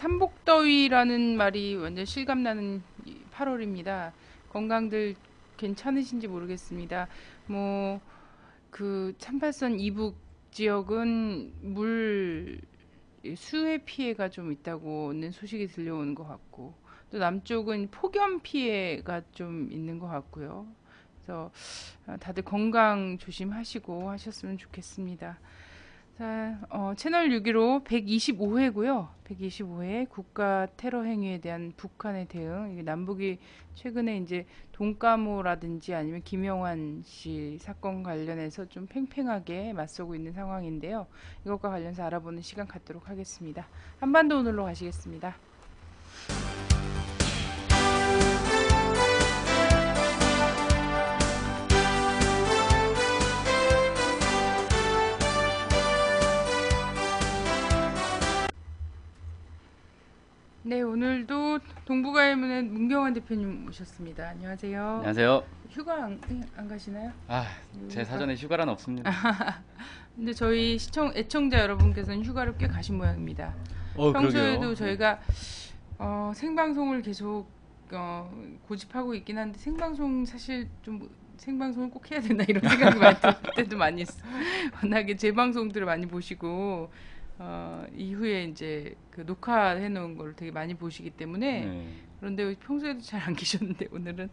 삼복더위라는 말이 완전 실감나는 8월입니다. 건강들 괜찮으신지 모르겠습니다. 뭐, 그 38선 이북 지역은 수해 피해가 좀 있다고는 소식이 들려오는 것 같고, 또 남쪽은 폭염 피해가 좀 있는 것 같고요. 그래서 다들 건강 조심하시고 하셨으면 좋겠습니다. 자, 채널 6기로 125회고요. 125회 국가 테러 행위에 대한 북한의 대응. 이게 남북이 최근에 이제 돈가모라든지 아니면 김영환 씨 사건 관련해서 좀 팽팽하게 맞서고 있는 상황인데요. 이것과 관련해서 알아보는 시간 갖도록 하겠습니다. 한반도 오늘로 가시겠습니다. 네, 오늘도 동북아일문의 문경환 대표님 모셨습니다. 안녕하세요. 안녕하세요. 휴가 안 가시나요? 제 사전에 휴가란 없습니다. 근데 저희 애청자 여러분께서는 휴가를 꽤 가신 모양입니다. 평소에도 그러게요. 저희가 생방송을 계속 고집하고 있긴 한데 사실 좀 생방송을 꼭 해야 된다 이런 생각이 많이 들 때도 많이 있어요. 워낙에 제 방송들을 많이 보시고 이후에 이제 그 녹화해 놓은 걸 되게 많이 보시기 때문에 네. 그런데 평소에도 잘 안 계셨는데 오늘은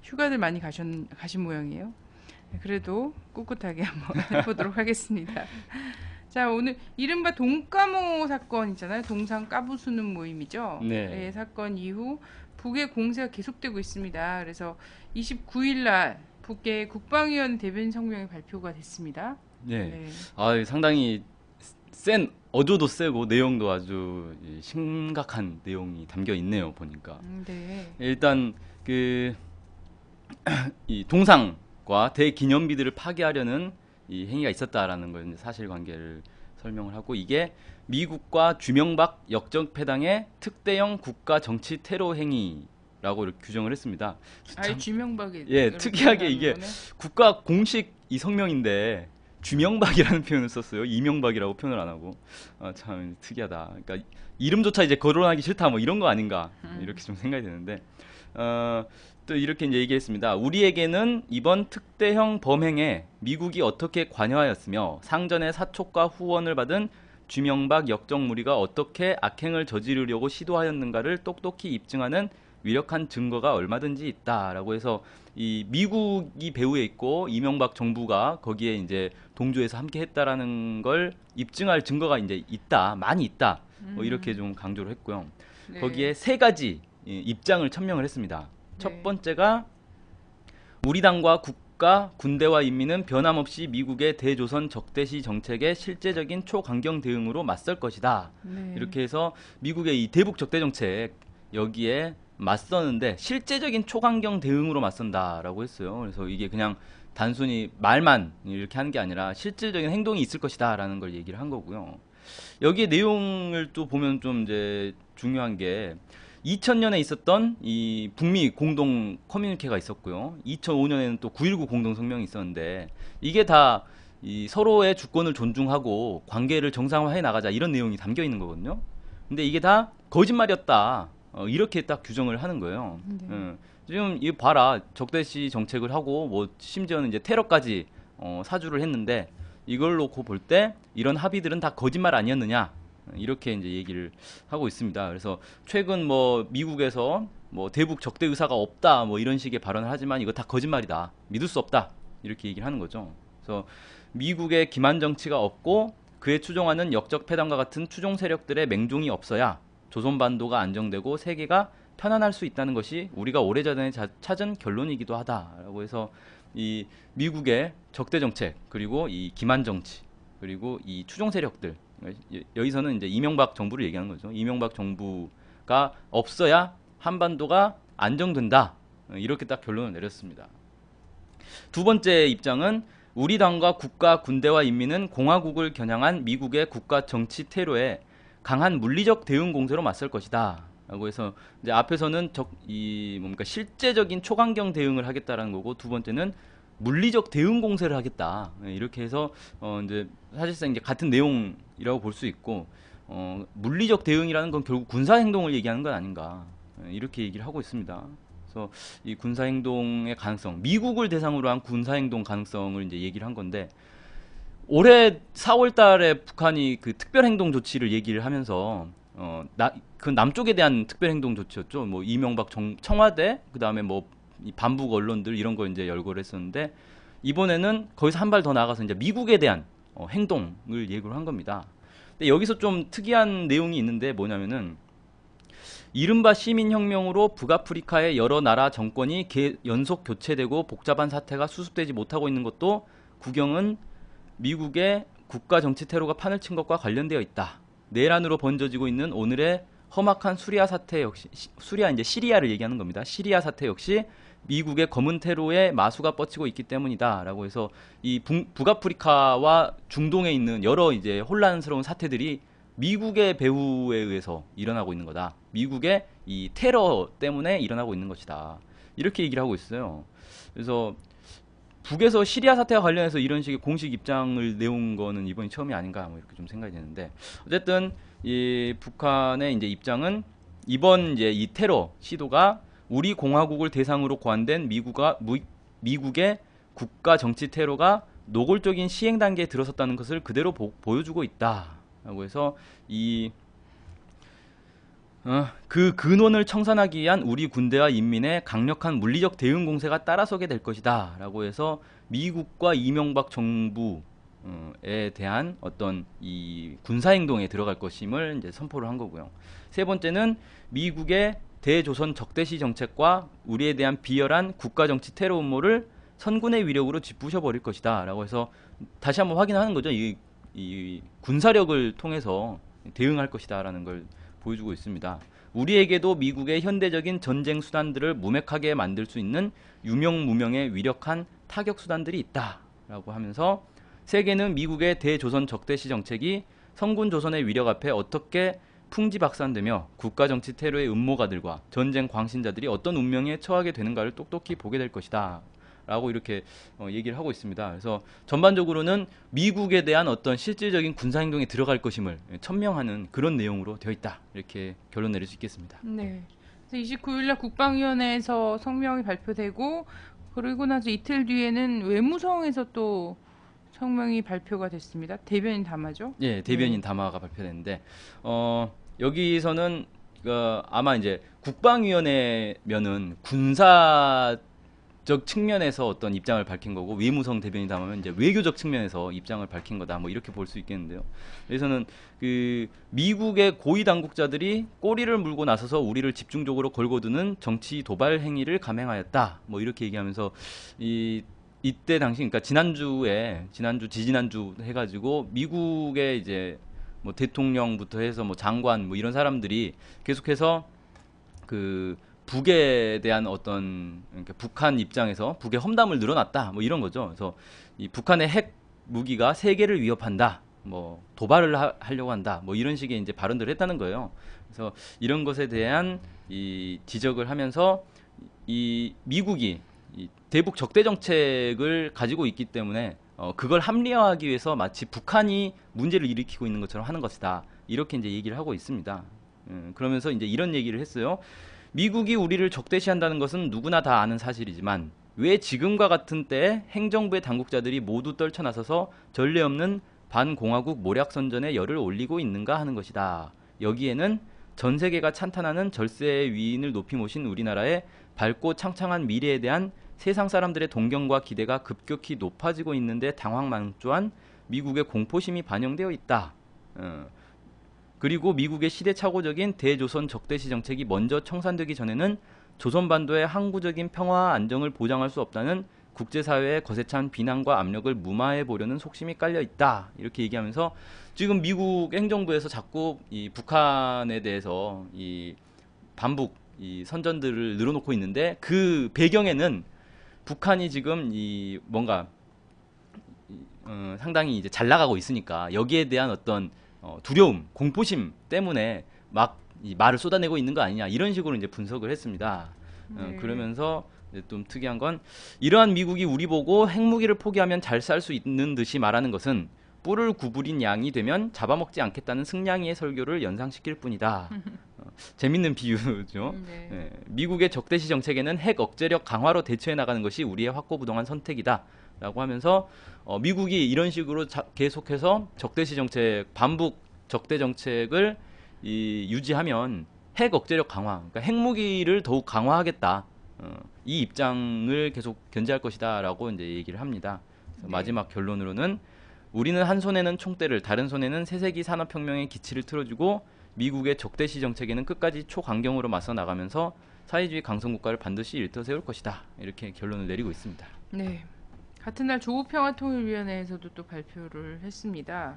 휴가들 많이 가신 모양이에요. 그래도 꿋꿋하게 한번 해보도록 하겠습니다. 자, 오늘 이른바 돈가모 사건 있잖아요. 동상 까부수는 모임이죠. 네. 사건 이후 북의 공세가 계속되고 있습니다. 그래서 29일 날 북의 국방위원 대변인 성명이 발표가 됐습니다. 네. 상당히 어조도 세고 내용도 아주 심각한 내용이 담겨 있네요. 보니까. 네. 일단 이 동상과 대기념비들을 파괴하려는 이 행위가 있었다라는 걸 사실관계를 설명을 하고, 이게 미국과 주명박 역적패당의 특대형 국가 정치 테러 행위라고 이렇게 규정을 했습니다. 주명박이 특이하게 이게 국가 공식 이 성명인데 주명박이라는 표현을 썼어요. 이명박이라고 표현을 안 하고. 참 특이하다. 그러니까 이름조차 이제 거론하기 싫다 뭐 이런 거 아닌가 이렇게 좀 생각이 드는데, 또 이렇게 이제 얘기했습니다. 우리에게는 이번 특대형 범행에 미국이 어떻게 관여하였으며 상전의 사촉과 후원을 받은 주명박 역적 무리가 어떻게 악행을 저지르려고 시도하였는가를 똑똑히 입증하는 위력한 증거가 얼마든지 있다라고 해서, 이 미국이 배후에 있고 이명박 정부가 거기에 이제 동조해서 함께 했다라는 걸 입증할 증거가 이제 있다, 많이 있다, 뭐 이렇게 좀 강조를 했고요. 네. 거기에 세 가지 입장을 천명을 했습니다. 네. 첫 번째가 우리 당과 국가, 군대와 인민은 변함없이 미국의 대조선 적대시 정책의 실제적인 초강경 대응으로 맞설 것이다. 네. 이렇게 해서 미국의 이 대북 적대 정책 여기에 맞서는데 실제적인 초강경 대응으로 맞선다라고 했어요. 그래서 이게 그냥 단순히 말만 이렇게 하는 게 아니라 실질적인 행동이 있을 것이다라는 걸 얘기를 한 거고요. 여기에 내용을 또 보면 좀 이제 중요한 게 2000년에 있었던 이 북미 공동 커뮤니케가 있었고요. 2005년에는 또 9.19 공동 성명이 있었는데, 이게 다 이 서로의 주권을 존중하고 관계를 정상화해 나가자 이런 내용이 담겨 있는 거거든요. 근데 이게 다 거짓말이었다. 이렇게 딱 규정을 하는 거예요. 네. 지금 이거 봐라, 적대시 정책을 하고 뭐 심지어는 이제 테러까지 사주를 했는데, 이걸 놓고 볼 때 이런 합의들은 다 거짓말 아니었느냐, 이렇게 이제 얘기를 하고 있습니다. 그래서 최근 뭐 미국에서 뭐 대북 적대 의사가 없다 뭐 이런 식의 발언을 하지만 이거 다 거짓말이다, 믿을 수 없다, 이렇게 얘기를 하는 거죠. 그래서 미국의 기만 정치가 없고 그에 추종하는 역적 패당과 같은 추종 세력들의 맹종이 없어야 조선반도가 안정되고 세계가 편안할 수 있다는 것이 우리가 오래전에 찾은 결론이기도 하다라고 해서, 이 미국의 적대 정책, 그리고 이 기만 정치, 그리고 이 추종 세력들, 여기서는 이제 이명박 정부를 얘기하는 거죠. 이명박 정부가 없어야 한반도가 안정된다, 이렇게 딱 결론을 내렸습니다. 두 번째 입장은 우리 당과 국가, 군대와 인민은 공화국을 겨냥한 미국의 국가 정치 테러에 강한 물리적 대응 공세로 맞설 것이다 라고 해서, 이제 앞에서는 실제적인 초강경 대응을 하겠다라는 거고, 두 번째는 물리적 대응 공세를 하겠다, 이렇게 해서 이제 사실상 이제 같은 내용이라고 볼 수 있고, 물리적 대응이라는 건 결국 군사 행동을 얘기하는 건 아닌가 이렇게 얘기를 하고 있습니다. 그래서 이 군사 행동의 가능성, 미국을 대상으로 한 군사 행동 가능성을 이제 얘기를 한 건데 올해 4월 달에 북한이 그 특별 행동 조치를 얘기를 하면서 그 남쪽에 대한 특별 행동 조치였죠. 뭐 이명박 청와대 그다음에 뭐 이 반북 언론들 이런 거 이제 열거를 했었는데 이번에는 거기서 한 발 더 나가서 이제 미국에 대한 행동을 예고를 한 겁니다. 근데 여기서 좀 특이한 내용이 있는데 뭐냐면은 이른바 시민혁명으로 북아프리카의 여러 나라 정권이 연속 교체되고 복잡한 사태가 수습되지 못하고 있는 것도 구경은 미국의 국가 정치 테러가 판을 친 것과 관련되어 있다. 내란으로 번져지고 있는 오늘의 험악한 수리아 사태 역시 수리아 이제 시리아를 얘기하는 겁니다. 시리아 사태 역시 미국의 검은 테러의 마수가 뻗치고 있기 때문이다라고 해서 이 북아프리카와 중동에 있는 여러 이제 혼란스러운 사태들이 미국의 배후에 의해서 일어나고 있는 거다. 미국의 이 테러 때문에 일어나고 있는 것이다. 이렇게 얘기를 하고 있어요. 그래서 북에서 시리아 사태와 관련해서 이런 식의 공식 입장을 내온 거는 이번이 처음이 아닌가 뭐 이렇게 좀 생각이 되는데 어쨌든 이 북한의 이제 입장은 이번 이제 이 테러 시도가 우리 공화국을 대상으로 고안된 미국의 국가 정치 테러가 노골적인 시행 단계에 들어섰다는 것을 그대로 보여주고 있다라고 해서 그 근원을 청산하기 위한 우리 군대와 인민의 강력한 물리적 대응 공세가 따라서게 될 것이다 라고 해서 미국과 이명박 정부에 대한 어떤 이 군사행동에 들어갈 것임을 이제 선포를 한 거고요. 세 번째는 미국의 대조선 적대시 정책과 우리에 대한 비열한 국가정치 테러 음모를 선군의 위력으로 짓부셔버릴 것이다 라고 해서 다시 한번 확인하는 거죠. 이 군사력을 통해서 대응할 것이다 라는 걸 보여주고 있습니다. 우리에게도 미국의 현대적인 전쟁 수단들을 무맥하게 만들 수 있는 유명무명의 위력한 타격 수단들이 있다라고 하면서 세계는 미국의 대조선 적대시 정책이 성군 조선의 위력 앞에 어떻게 풍지박산되며 국가정치 테러의 음모가들과 전쟁 광신자들이 어떤 운명에 처하게 되는가를 똑똑히 보게 될 것이다 라고 이렇게 얘기를 하고 있습니다. 그래서 전반적으로는 미국에 대한 어떤 실질적인 군사행동에 들어갈 것임을 천명하는 그런 내용으로 되어 있다. 이렇게 결론 내릴 수 있겠습니다. 네. 29일날 국방위원회에서 성명이 발표되고 그리고 나서 이틀 뒤에는 외무성에서 또 성명이 발표가 됐습니다. 대변인 담화죠? 예, 대변인 담화가 발표됐는데 여기서는 아마 이제 국방위원회면은 군사적 측면에서 어떤 입장을 밝힌 거고 외무성 대변인 담화면 이제 외교적 측면에서 입장을 밝힌 거다. 뭐 이렇게 볼 수 있겠는데요. 여기서는 그 미국의 고위 당국자들이 꼬리를 물고 나서서 우리를 집중적으로 걸고드는 정치 도발 행위를 감행하였다. 뭐 이렇게 얘기하면서 이때 당시 그러니까 지지난주 해가지고 미국의 이제 뭐 대통령부터 해서 뭐 장관 뭐 이런 사람들이 계속해서 그 북에 대한 어떤 그러니까 북한 입장에서 북의 험담을 늘어놨다 뭐 이런 거죠. 그래서 이 북한의 핵 무기가 세계를 위협한다. 뭐 도발을 하려고 한다. 뭐 이런 식의 이제 발언들을 했다는 거예요. 그래서 이런 것에 대한 이 지적을 하면서 이 미국이 이 대북 적대 정책을 가지고 있기 때문에 그걸 합리화하기 위해서 마치 북한이 문제를 일으키고 있는 것처럼 하는 것이다. 이렇게 이제 얘기를 하고 있습니다. 그러면서 이제 이런 얘기를 했어요. 미국이 우리를 적대시한다는 것은 누구나 다 아는 사실이지만 왜 지금과 같은 때에 행정부의 당국자들이 모두 떨쳐나서서 전례 없는 반공화국 모략선전에 열을 올리고 있는가 하는 것이다. 여기에는 전 세계가 찬탄하는 절세의 위인을 높이 모신 우리나라의 밝고 창창한 미래에 대한 세상 사람들의 동경과 기대가 급격히 높아지고 있는데 당황만조한 미국의 공포심이 반영되어 있다. 그리고 미국의 시대착오적인 대조선 적대시 정책이 먼저 청산되기 전에는 조선반도의 항구적인 평화와 안정을 보장할 수 없다는 국제사회의 거세찬 비난과 압력을 무마해 보려는 속심이 깔려 있다. 이렇게 얘기하면서 지금 미국 행정부에서 자꾸 이 북한에 대해서 이 반북 이 선전들을 늘어놓고 있는데 그 배경에는 북한이 지금 이 뭔가 상당히 이제 잘 나가고 있으니까 여기에 대한 어떤 두려움, 공포심 때문에 막 이 말을 쏟아내고 있는 거 아니냐 이런 식으로 이제 분석을 했습니다. 그러면서 좀 특이한 건 이러한 미국이 우리 보고 핵무기를 포기하면 잘 살 수 있는 듯이 말하는 것은 뿔을 구부린 양이 되면 잡아먹지 않겠다는 승냥이의 설교를 연상시킬 뿐이다. 재밌는 비유죠. 네. 예, 미국의 적대시 정책에는 핵 억제력 강화로 대처해 나가는 것이 우리의 확고부동한 선택이다. 라고 하면서 미국이 이런 식으로 계속해서 적대시 정책, 반북 적대 정책을 유지하면 핵 억제력 강화, 그러니까 핵무기를 더욱 강화하겠다. 이 입장을 계속 견제할 것이다라고 이제 얘기를 합니다. 그래서 네. 마지막 결론으로는 우리는 한 손에는 총대를, 다른 손에는 새세기 산업혁명의 기치를 틀어주고 미국의 적대시 정책에는 끝까지 초강경으로 맞서 나가면서 사회주의 강성국가를 반드시 일터세울 것이다. 이렇게 결론을 내리고 있습니다. 네. 같은 날 조국평화통일위원회에서도 또 발표를 했습니다.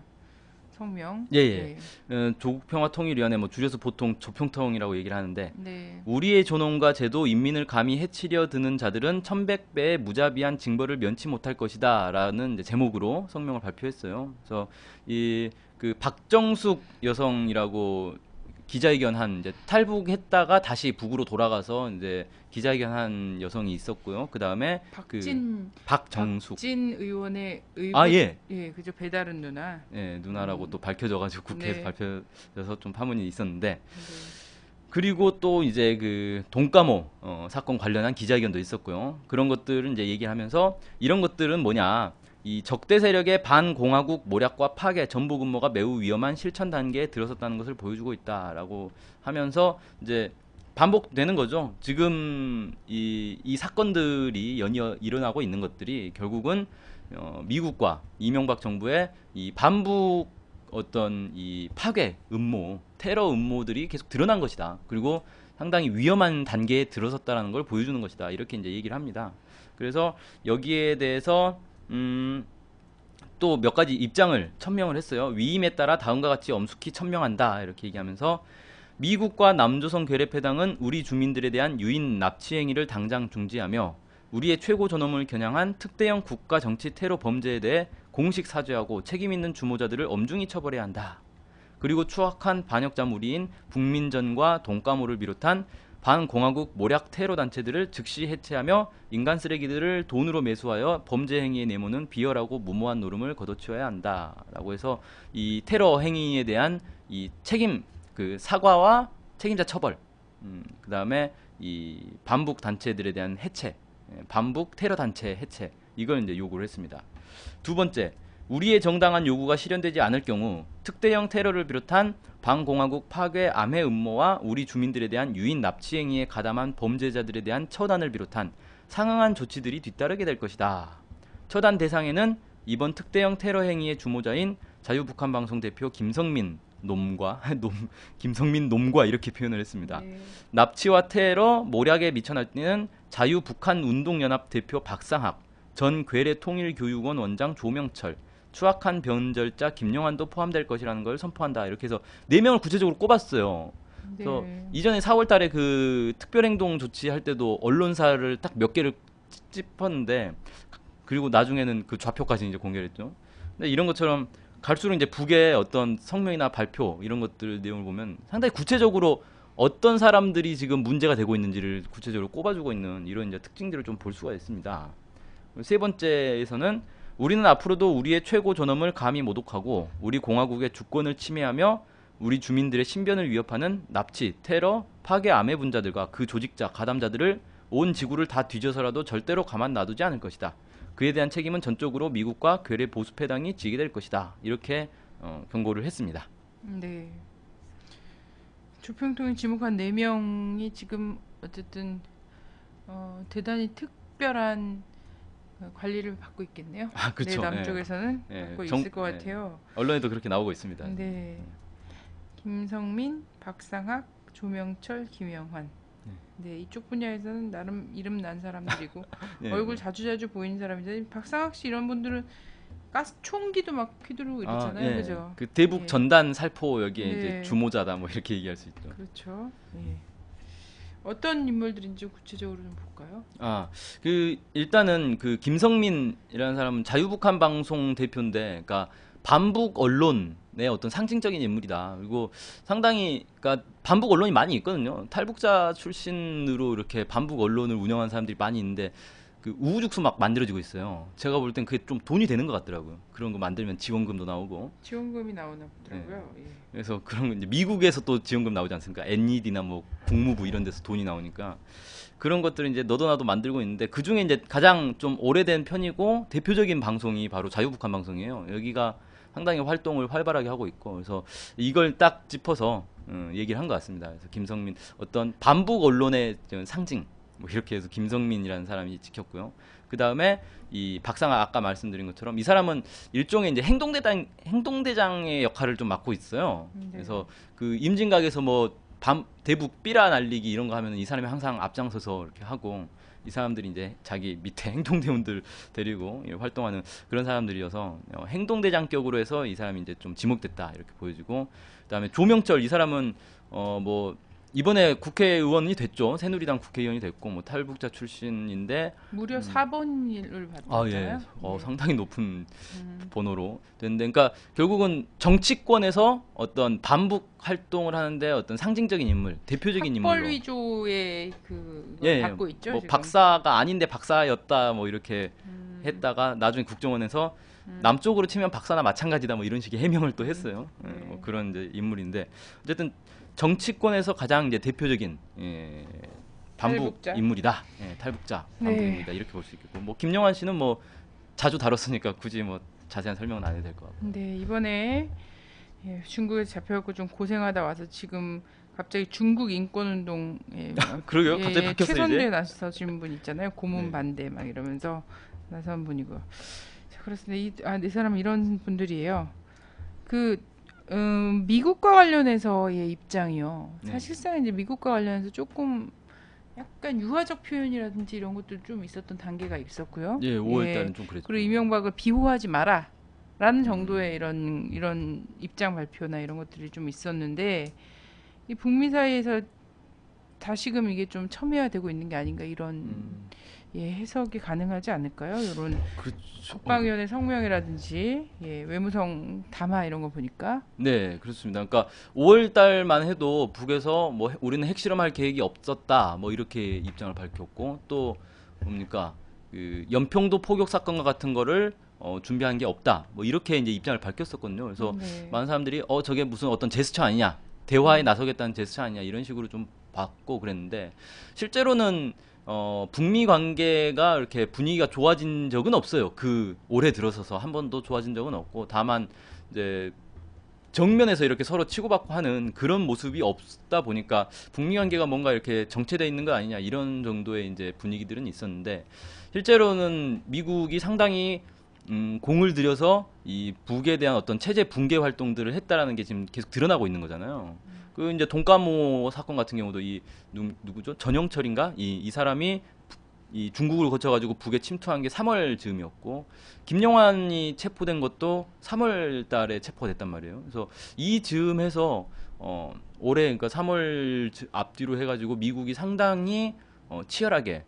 성명. 예, 예. 조국평화통일위원회, 뭐 줄여서 보통 조평통이라고 얘기를 하는데, 네. 우리의 존엄과 제도, 인민을 감히 해치려 드는 자들은 1100배의 무자비한 징벌을 면치 못할 것이다. 라는 이제 제목으로 성명을 발표했어요. 그래서 그 박정숙 여성이라고 기자회견한, 이제 탈북했다가 다시 북으로 돌아가서 이제 기자회견한 여성이 있었고요. 그 다음에 박정숙. 박진 의원의 아, 예. 예, 그죠. 배다른 누나. 예, 누나라고 또 밝혀져가지고 국회에서 네. 밝혀져서 좀 파문이 있었는데, 네. 그리고 또 이제 그 돈가모 사건 관련한 기자회견도 있었고요. 그런 것들은 이제 얘기를 하면서, 이런 것들은 뭐냐, 이 적대 세력의 반공화국 모략과 파괴, 전복 음모가 매우 위험한 실천 단계에 들어섰다는 것을 보여주고 있다라고 하면서 이제 반복되는 거죠. 지금 이 사건들이 연이어 일어나고 있는 것들이 결국은 미국과 이명박 정부의 이 반북 어떤 이 파괴 음모, 테러 음모들이 계속 드러난 것이다. 그리고 상당히 위험한 단계에 들어섰다라는 걸 보여주는 것이다. 이렇게 이제 얘기를 합니다. 그래서 여기에 대해서 또 몇 가지 입장을 천명을 했어요. 위임에 따라 다음과 같이 엄숙히 천명한다. 이렇게 얘기하면서, 미국과 남조선 괴뢰패당은 우리 주민들에 대한 유인 납치 행위를 당장 중지하며 우리의 최고 존엄을 겨냥한 특대형 국가 정치 테러 범죄에 대해 공식 사죄하고 책임 있는 주모자들을 엄중히 처벌해야 한다. 그리고 추악한 반역자 무리인 북민전과 돈가모를 비롯한 반공화국 모략 테러 단체들을 즉시 해체하며 인간 쓰레기들을 돈으로 매수하여 범죄 행위에 내모는 비열하고 무모한 노름을 걷어치워야 한다라고 해서 이 테러 행위에 대한 이 책임, 그 사과와 책임자 처벌, 그 다음에 이 반북 단체들에 대한 해체, 반북 테러 단체 해체, 이걸 이제 요구를 했습니다. 두 번째, 우리의 정당한 요구가 실현되지 않을 경우 특대형 테러를 비롯한 반공화국 파괴 암해 음모와 우리 주민들에 대한 유인 납치 행위에 가담한 범죄자들에 대한 처단을 비롯한 상응한 조치들이 뒤따르게 될 것이다. 처단 대상에는 이번 특대형 테러 행위의 주모자인 자유북한방송 대표 김성민 놈과 김성민 놈과 이렇게 표현을 했습니다. 네. 납치와 테러 모략에 미쳐날뛰는 자유북한운동연합 대표 박상학, 전 괴뢰통일교육원 원장 조명철, 추악한 변절자 김영환도 포함될 것이라는 걸 선포한다. 이렇게 해서 4명을 구체적으로 꼽았어요. 그래서 네. 이전에 4월 달에 그 특별행동 조치할 때도 언론사를 딱 몇 개를 찝었는데, 그리고 나중에는 그 좌표까지 이제 공개를 했죠. 근데 이런 것처럼 갈수록 이제 북의 어떤 성명이나 발표 이런 것들 내용을 보면 상당히 구체적으로 어떤 사람들이 지금 문제가 되고 있는지를 구체적으로 꼽아주고 있는 이런 이제 특징들을 좀 볼 수가 있습니다. 세 번째에서는 우리는 앞으로도 우리의 최고 존엄을 감히 모독하고 우리 공화국의 주권을 침해하며 우리 주민들의 신변을 위협하는 납치, 테러, 파괴 암해 분자들과 그 조직자, 가담자들을 온 지구를 다 뒤져서라도 절대로 가만 놔두지 않을 것이다. 그에 대한 책임은 전적으로 미국과 괴뢰 보수패당이 지게 될 것이다. 이렇게 경고를 했습니다. 네. 조평통일 지목한 4명이 지금 어쨌든 대단히 특별한 관리를 받고 있겠네요. 아, 그렇죠. 네, 남쪽에서는 예, 받고 정- 있을 것 예. 같아요. 언론에도 그렇게 나오고 있습니다. 네. 김성민, 박상학, 조명철, 김영환. 네, 이쪽 분야에서는 나름 이름 난 사람들이고 예, 얼굴 자주자주 보이는 사람인데, 박상학 씨 이런 분들은 가스 총기도 막 휘두르고 이러잖아요. 예. 그죠? 그 대북 예. 전단 살포 여기에 네. 이제 주모자다 뭐 이렇게 얘기할 수 있죠. 그렇죠. 예. 어떤 인물들인지 구체적으로 좀 볼까요? 아, 그 일단은 그 김성민이라는 사람은 자유북한 방송 대표인데, 그러니까 반북 언론의 어떤 상징적인 인물이다. 그리고 상당히, 그러니까 반북 언론이 많이 있거든요. 탈북자 출신으로 이렇게 반북 언론을 운영한 사람들이 많이 있는데, 그 우후죽순 막 만들어지고 있어요. 제가 볼 땐 그게 좀 돈이 되는 것 같더라고요. 그런 거 만들면 지원금도 나오고. 지원금이 나오나 예. 보더라고요. 예. 그래서 그런 거 이제 미국에서 또 지원금 나오지 않습니까? NED나 뭐 국무부 이런 데서 돈이 나오니까 그런 것들을 이제 너도 나도 만들고 있는데 그 중에 이제 가장 좀 오래된 편이고 대표적인 방송이 바로 자유북한 방송이에요. 여기가 상당히 활동을 활발하게 하고 있고 그래서 이걸 딱 짚어서 얘기를 한 것 같습니다. 그래서 김성민 어떤 반북 언론의 상징 뭐 이렇게 해서 김성민이라는 사람이 찍혔고요. 그 다음에 이 박상아 아까 말씀드린 것처럼 이 사람은 일종의 이제 행동대장의 역할을 좀 맡고 있어요. 네. 그래서 그 임진각에서 뭐 대북 삐라 날리기 이런 거 하면은 이 사람이 항상 앞장서서 이렇게 하고 이 사람들이 이제 자기 밑에 행동대원들 데리고 활동하는 그런 사람들이어서 행동대장격으로 해서 이 사람이 이제 좀 지목됐다 이렇게 보여지고 그다음에 조명철 이 사람은 뭐 이번에 국회의원이 됐죠. 새누리당 국회의원이 됐고 뭐 탈북자 출신인데 무려 4번을 아, 예. 받았잖아요. 네. 상당히 높은 번호로 됐는데, 그러니까 결국은 정치권에서 어떤 반북 활동을 하는데 어떤 상징적인 인물, 대표적인 학벌 인물로. 위조의 그 예, 받고 있죠. 뭐 지금. 박사가 아닌데 박사였다 뭐 이렇게 음, 했다가 나중에 국정원에서 남쪽으로 치면 박사나 마찬가지다 뭐 이런 식의 해명을 또 했어요. 예, 네. 뭐 그런 이제 인물인데 어쨌든 정치권에서 가장 이제 대표적인 반북 탈북자. 인물이다. 예, 탈북자 네. 반북입니다. 이렇게 볼 수 있겠고 뭐 김영환 씨는 뭐 자주 다뤘으니까 굳이 뭐 자세한 설명은 안 해도 될 것 같고. 네, 이번에 예, 중국에 잡혀갖고 좀 고생하다 와서 지금 갑자기 중국 인권운동에 그러게요. 갑자기 바뀌었어요 최선대 이제. 나서신 분 있잖아요. 고문 네. 반대 막 이러면서 나선 분이고. 자, 그렇습니다. 이 사람 이런 분들이에요. 그 미국과 관련해서의 입장이요. 네. 사실상 이제 미국과 관련해서 조금 약간 유화적 표현이라든지 이런 것도 좀 있었던 단계가 있었고요. 예, 5월 예, 달은 좀 그랬죠. 그리고 이명박을 비호하지 마라. 라는 정도의 이런 입장 발표나 이런 것들이 좀 있었는데 이 북미 사이에서 다시금 이게 좀 첨예화되고 있는 게 아닌가 이런 예, 해석이 가능하지 않을까요? 이런 그렇죠. 국방위원회 성명이라든지 예, 외무성 담화 이런 거 보니까 네, 그렇습니다. 그러니까 5월 달만 해도 북에서 뭐 우리는 핵실험할 계획이 없었다. 뭐 이렇게 입장을 밝혔고 또 뭡니까? 그 연평도 포격 사건과 같은 거를 준비한 게 없다. 뭐 이렇게 이제 입장을 밝혔었거든요. 그래서 네. 많은 사람들이 저게 무슨 어떤 제스처 아니냐. 대화에 나서겠다는 제스처 아니냐. 이런 식으로 좀 봤고 그랬는데 실제로는 북미 관계가 이렇게 분위기가 좋아진 적은 없어요. 그 올해 들어서서 한 번도 좋아진 적은 없고 다만 이제 정면에서 이렇게 서로 치고받고 하는 그런 모습이 없다 보니까 북미 관계가 뭔가 이렇게 정체돼 있는 거 아니냐 이런 정도의 이제 분위기들은 있었는데 실제로는 미국이 상당히 공을 들여서 이 북에 대한 어떤 체제 붕괴 활동들을 했다라는 게 지금 계속 드러나고 있는 거잖아요. 그 이제 돈가모 사건 같은 경우도 이 누구죠? 전영철인가? 이 사람이 이 중국을 거쳐가지고 북에 침투한 게 3월 즈음이었고 김영환이 체포된 것도 3월 달에 체포가 됐단 말이에요. 그래서 이 즈음해서 올해 그러니까 3월 앞뒤로 해가지고 미국이 상당히 치열하게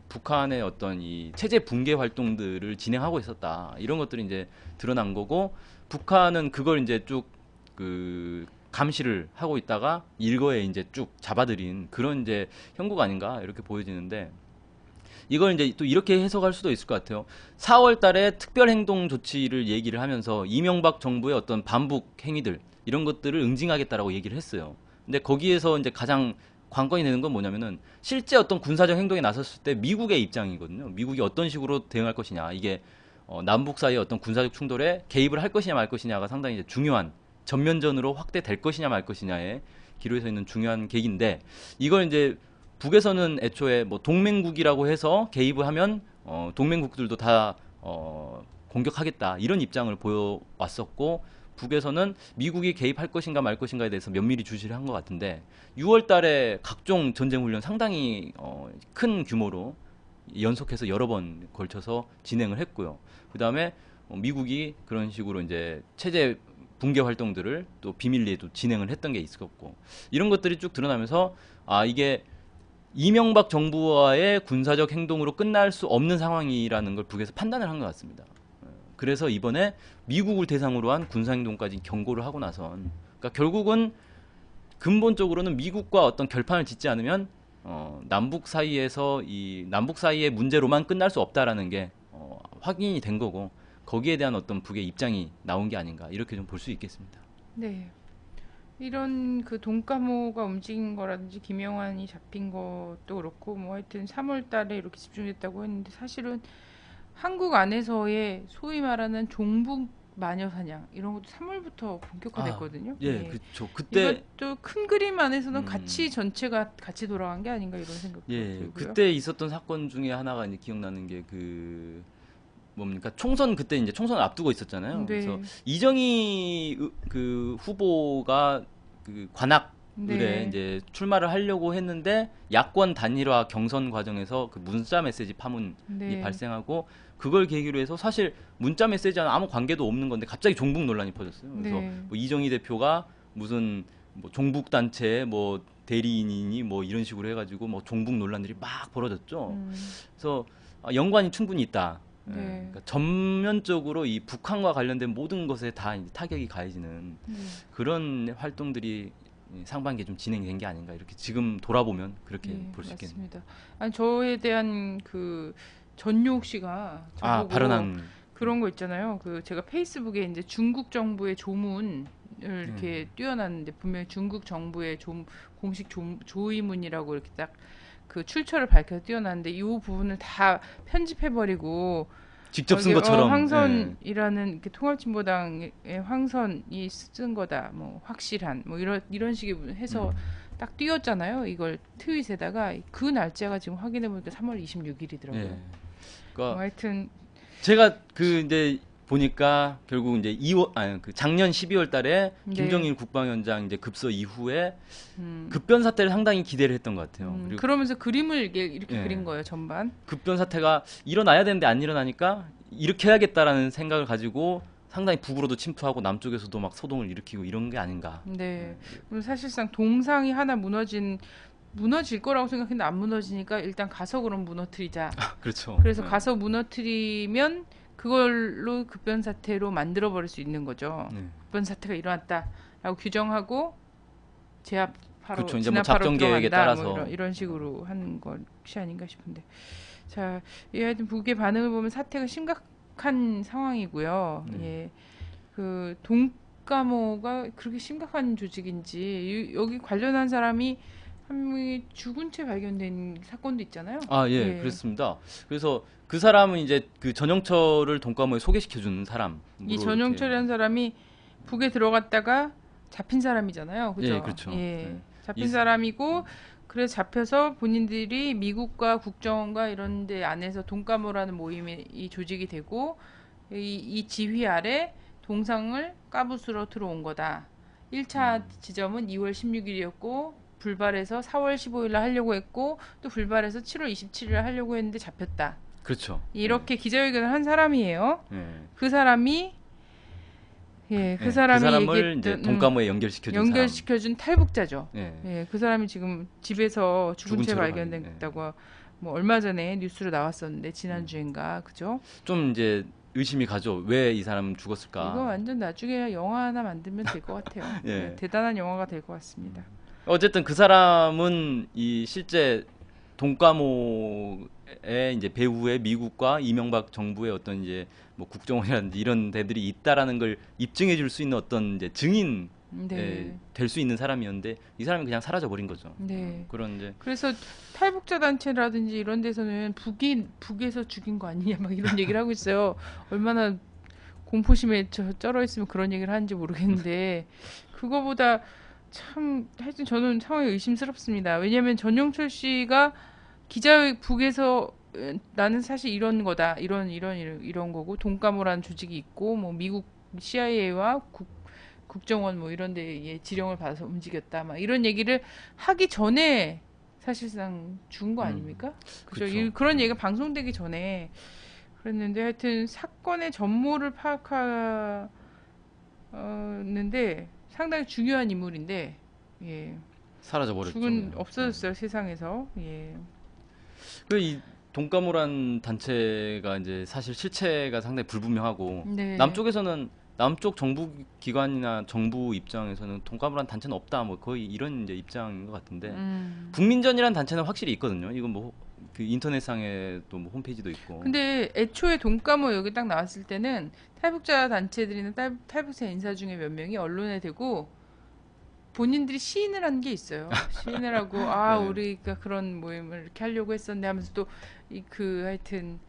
북한의 어떤 이 체제 붕괴 활동들을 진행하고 있었다. 이런 것들이 이제 드러난 거고 북한은 그걸 이제 쭉 그 감시를 하고 있다가 일거에 이제 쭉 잡아들인 그런 이제 형국 아닌가 이렇게 보여지는데 이걸 이제 또 이렇게 해석할 수도 있을 것 같아요. 4월 달에 특별 행동 조치를 얘기를 하면서 이명박 정부의 어떤 반북 행위들 이런 것들을 응징하겠다라고 얘기를 했어요. 근데 거기에서 이제 가장 관건이 되는 건 뭐냐면은 실제 어떤 군사적 행동에 나섰을 때 미국의 입장이거든요. 미국이 어떤 식으로 대응할 것이냐. 이게 남북 사이의 어떤 군사적 충돌에 개입을 할 것이냐 말 것이냐가 상당히 이제 중요한 전면전으로 확대될 것이냐 말 것이냐에 기로에 서 있는 중요한 계기인데 이걸 이제 북에서는 애초에 뭐 동맹국이라고 해서 개입을 하면 동맹국들도 다 공격하겠다 이런 입장을 보여왔었고 북에서는 미국이 개입할 것인가 말 것인가에 대해서 면밀히 주시를 한 것 같은데 6월 달에 각종 전쟁 훈련 상당히 큰 규모로 연속해서 여러 번 걸쳐서 진행을 했고요. 그 다음에 미국이 그런 식으로 이제 체제 붕괴 활동들을 또 비밀리에도 진행을 했던 게 있었고 이런 것들이 쭉 드러나면서 이게 이명박 정부와의 군사적 행동으로 끝날 수 없는 상황이라는 걸 북에서 판단을 한 것 같습니다. 그래서 이번에 미국을 대상으로 한 군사행동까지 경고를 하고 나선 그러니까 결국은 근본적으로는 미국과 어떤 결판을 짓지 않으면 남북 사이에서 이 남북 사이의 문제로만 끝날 수 없다라는 게 확인이 된 거고 거기에 대한 어떤 북의 입장이 나온 게 아닌가 이렇게 좀 볼 수 있겠습니다. 네. 이런 그 돈가모가 움직인 거라든지 김영환이 잡힌 것도 그렇고 뭐 하여튼 3월 달에 이렇게 집중됐다고 했는데 사실은 한국 안에서의 소위 말하는 종북 마녀 사냥 이런 것도 3월부터 본격화됐거든요. 예, 예. 그렇죠. 그때 이것도 큰 그림 안에서는 음, 전체가 같이 돌아간 게 아닌가 이런 생각도 예, 들고요. 그때 있었던 사건 중에 하나가 이제 기억나는 게 그 뭡니까 총선 그때 이제 총선을 앞두고 있었잖아요. 그래서 네, 이정희 그 후보가 그 관악을에 네, 이제 출마를 하려고 했는데 야권 단일화 경선 과정에서 그 문자 메시지 파문이 네, 발생하고 그걸 계기로 해서 사실 문자 메시지와는 아무 관계도 없는 건데 갑자기 종북 논란이 퍼졌어요. 그래서 네, 뭐 이정희 대표가 무슨 뭐 종북 단체 뭐 대리인이니 뭐 이런 식으로 해가지고 뭐 종북 논란들이 막 벌어졌죠. 음, 그래서 연관이 충분히 있다. 예, 네, 그러니까 전면적으로 이 북한과 관련된 모든 것에 다 이제 타격이 가해지는 네, 그런 활동들이 상반기에 좀 진행된 게 아닌가 이렇게 지금 돌아보면 그렇게 네, 볼 수 있겠네요. 맞습니다. 아니 저에 대한 그 전용 씨가 아, 저보고 발언한 그런 거 있잖아요. 그 제가 페이스북에 이제 중국 정부의 조문을 이렇게 띄워놨는데 분명히 중국 정부의 공식 조의문이라고 이렇게 딱 그 출처를 밝혀서 띄워놨는데 이 부분을 다 편집해버리고 직접 쓴 이게, 것처럼 황선이라는 이렇게 통합진보당의 황선이 쓴 거다. 뭐 확실한 뭐 이런 식의 해서 딱 띄웠잖아요. 이걸 트윗에다가 그 날짜가 지금 확인해 보니까 3월 26일이더라고요. 예. 뭐 그러니까 하여튼 제가 그 이제 보니까 결국 이제 2월 아니 그 작년 12월 달에 네. 김정일 국방위원장 이제 급서 이후에 음, 급변 사태를 상당히 기대를 했던 것 같아요. 그리고 그러면서 그림을 이렇게 예. 그린 거예요. 전반. 급변 사태가 일어나야 되는데 안 일어나니까 이렇게 해야겠다라는 생각을 가지고 상당히 북으로도 침투하고 남쪽에서도 막 소동을 일으키고 이런 게 아닌가. 네. 그럼 사실상 동상이 하나 무너질 거라고 생각했는데 안 무너지니까 일단 가서 그럼 무너뜨리자. 그렇죠. 그래서 가서 무너뜨리면 그걸로 급변 사태로 만들어 버릴 수 있는 거죠. 네. 급변 사태가 일어났다라고 규정하고 제압하러 그렇죠. 이제 뭐 진압하러 작전 계획에 들어간다. 따라서 뭐 이런 식으로 하는 것이 아닌가 싶은데. 자, 이 하여튼 북의 반응을 보면 사태가 심각한 상황이고요. 네. 예. 그 돈가모가 그렇게 심각한 조직인지 여기 관련한 사람이 한 명이 죽은 채 발견된 사건도 있잖아요. 아, 예, 예. 그렇습니다. 그래서 그 사람은 이제 그 전영철을 돈과모에 소개시켜 주는 사람으로 이 전용철이라는 사람이 북에 들어갔다가 잡힌 사람이잖아요. 그죠? 예, 그렇죠. 예. 네. 잡힌 이 사람이고 그래서 잡혀서 본인들이 미국과 국정원과 이런 데 안에서 돈가모라는 모임이 이 조직이 되고 이 지휘 아래 동상을 까부스로 들어온 거다. 1차 지점은 2월 16일이었고 불발해서 4월 15일 날 하려고 했고 또 불발해서 7월 27일 날 하려고 했는데 잡혔다. 그렇죠. 이렇게 기자회견을 한 사람이에요. 예. 그 사람이 그 예, 그 사람이 사람을 이제 얘기했던 돈과모에 연결시켜 준 사람. 연결시켜준 탈북자죠. 예. 예, 그 사람이 지금 집에서 죽은 죽은 채 채로 발견됐다고 뭐 얼마 전에 뉴스로 나왔었는데 지난주인가 그죠? 좀 이제 의심이 가죠. 왜 이 사람 죽었을까? 이거 완전 나중에 영화 하나 만들면 될 것 같아요. 예. 네, 대단한 영화가 될 것 같습니다. 어쨌든 그 사람은 이 실제 돈과모의 이제 배후에 미국과 이명박 정부의 어떤 이제 뭐 국정원이라든지 이런 데들이 있다라는 걸 입증해 줄 수 있는 어떤 이제 증인 네. 될 수 있는 사람이었는데 이 사람이 그냥 사라져 버린 거죠. 네. 그런 이제 그래서 탈북자 단체라든지 이런 데서는 북에서 죽인 거 아니냐 막 이런 얘기를 하고 있어요. 얼마나 공포심에 쩔어 있으면 그런 얘기를 하는지 모르겠는데 그거보다 참 하여튼 저는 상황이 의심스럽습니다. 왜냐하면 전용철 씨가 북에서 나는 사실 이런 거다 이런 거고 돈가모라는 조직이 있고 뭐 미국 CIA와 국정원 뭐 이런 데에 지령을 받아서 움직였다 막 이런 얘기를 하기 전에 사실상 죽은 거 아닙니까? 그죠? 그쵸. 그런 얘기가 방송되기 전에 그랬는데 하여튼 사건의 전모를 파악하는데 상당히 중요한 인물인데 예. 사라져 버렸죠. 죽은 없어졌어요 세상에서 예. 그이 돈가모란 단체가 이제 사실 실체가 상당히 불분명하고 네. 남쪽에서는 남쪽 정부 기관이나 정부 입장에서는 돈가무라는 단체는 없다. 뭐 거의 이런 이제 입장인 것 같은데 국민전이라는 단체는 확실히 있거든요. 이건 뭐 그 인터넷상에도 뭐 홈페이지도 있고. 근데 애초에 돈가모 여기 딱 나왔을 때는 탈북자 단체들이나 탈북자 인사 중에 몇 명이 언론에 대고 본인들이 시인을 한 게 있어요. 시인을 하고 아 네. 우리가 그런 모임을 이렇게 하려고 했었네 하면서 또 그 하여튼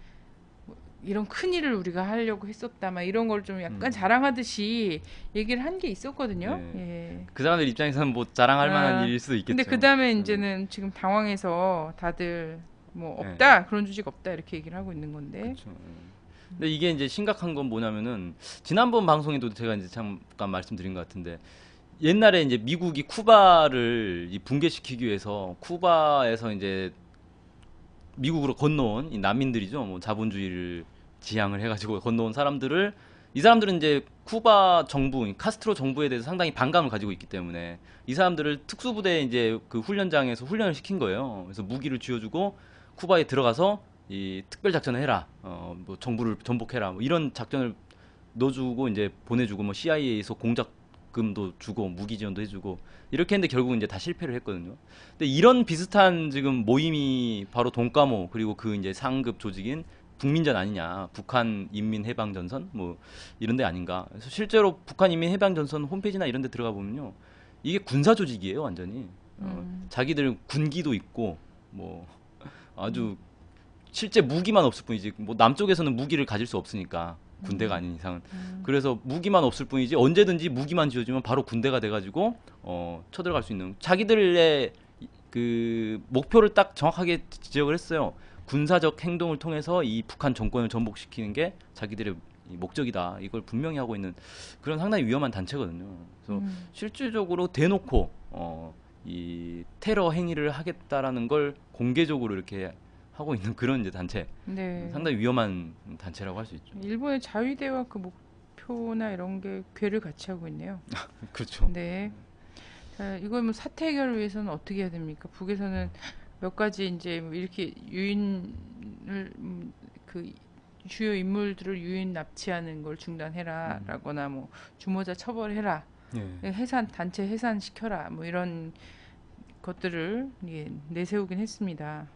이런 큰 일을 우리가 하려고 했었다 막 이런 걸 좀 약간 음. 자랑하듯이 얘기를 한 게 있었거든요. 네. 예. 그 사람들 입장에서는 뭐 자랑할 만한 아, 일일 수도 근데 있겠죠. 그 다음에 음. 이제는 지금 당황해서 다들 뭐 네. 없다 그런 조직 없다 이렇게 얘기를 하고 있는 건데. 그렇죠. 근데 이게 이제 심각한 건 뭐냐면은 지난번 방송에도 제가 이제 잠깐 말씀드린 것 같은데 옛날에 이제 미국이 쿠바를 이 붕괴시키기 위해서 쿠바에서 이제 미국으로 건너온 이 난민들이죠. 뭐 자본주의를 지향을 해가지고 건너온 사람들을 이 사람들은 이제 쿠바 정부, 이 카스트로 정부에 대해서 상당히 반감을 가지고 있기 때문에 이 사람들을 특수부대 이제 그 훈련장에서 훈련을 시킨 거예요. 그래서 무기를 쥐어주고 쿠바에 들어가서 이 특별 작전을 해라, 뭐 정부를 전복해라, 뭐 이런 작전을 넣어주고 이제 보내주고 뭐 CIA에서 공작금도 주고 무기 지원도 해주고 이렇게 했는데 결국 이제 다 실패를 했거든요. 근데 이런 비슷한 지금 모임이 바로 돈까모 그리고 그 이제 상급 조직인 북민전 아니냐, 북한 인민해방전선 뭐 이런 데 아닌가. 그래서 실제로 북한 인민해방전선 홈페이지나 이런 데 들어가 보면요, 이게 군사 조직이에요, 완전히. 자기들 군기도 있고 뭐 아주 실제 무기만 없을 뿐이지 뭐 남쪽에서는 무기를 가질 수 없으니까 군대가 아닌 이상은 그래서 무기만 없을 뿐이지 언제든지 무기만 지어주면 바로 군대가 돼가지고 쳐들어갈 수 있는 자기들의 그 목표를 딱 정확하게 지적을 했어요. 군사적 행동을 통해서 이 북한 정권을 전복시키는 게 자기들의 이 목적이다. 이걸 분명히 하고 있는 그런 상당히 위험한 단체거든요. 그래서 실질적으로 대놓고 이 테러 행위를 하겠다라는 걸 공개적으로 이렇게 하고 있는 그런 이제 단체, 네. 상당히 위험한 단체라고 할 수 있죠. 일본의 자위대와 그 목표나 이런 게 궤를 같이 하고 있네요. 그렇죠. 네. 자, 이걸 뭐 사태 해결을 위해서는 어떻게 해야 됩니까? 북에서는 몇 가지 이제 뭐 이렇게 유인을 그 주요 인물들을 유인 납치하는 걸 중단해라라거나 뭐 주모자 처벌해라, 예. 해산 단체 해산시켜라 뭐 이런 것들을 예, 내세우긴 했습니다.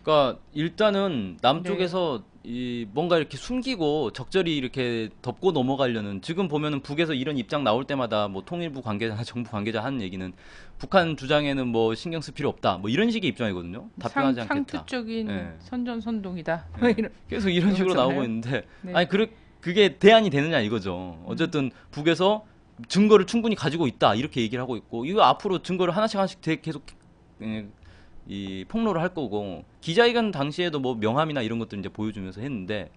그러니까 일단은 네. 남쪽에서 이 뭔가 이렇게 숨기고 적절히 이렇게 덮고 넘어가려는 지금 보면은 북에서 이런 입장 나올 때마다 뭐 통일부 관계자나 정부 관계자 하는 얘기는 북한 주장에는 뭐 신경 쓸 필요 없다 뭐 이런 식의 입장이거든요. 답변하지 않겠다. 상투적인 예. 선전선동이다. 뭐 예. 계속 이런 이런 식으로 나오고 거잖아요. 있는데 네. 아니 그게 대안이 되느냐 이거죠. 어쨌든 북에서 증거를 충분히 가지고 있다 이렇게 얘기를 하고 있고 이거 앞으로 증거를 하나씩 하나씩 계속 예, 이 폭로를 할 거고 기자회견 당시에도 뭐 명함이나 이런 것들 이제 보여주면서 했는데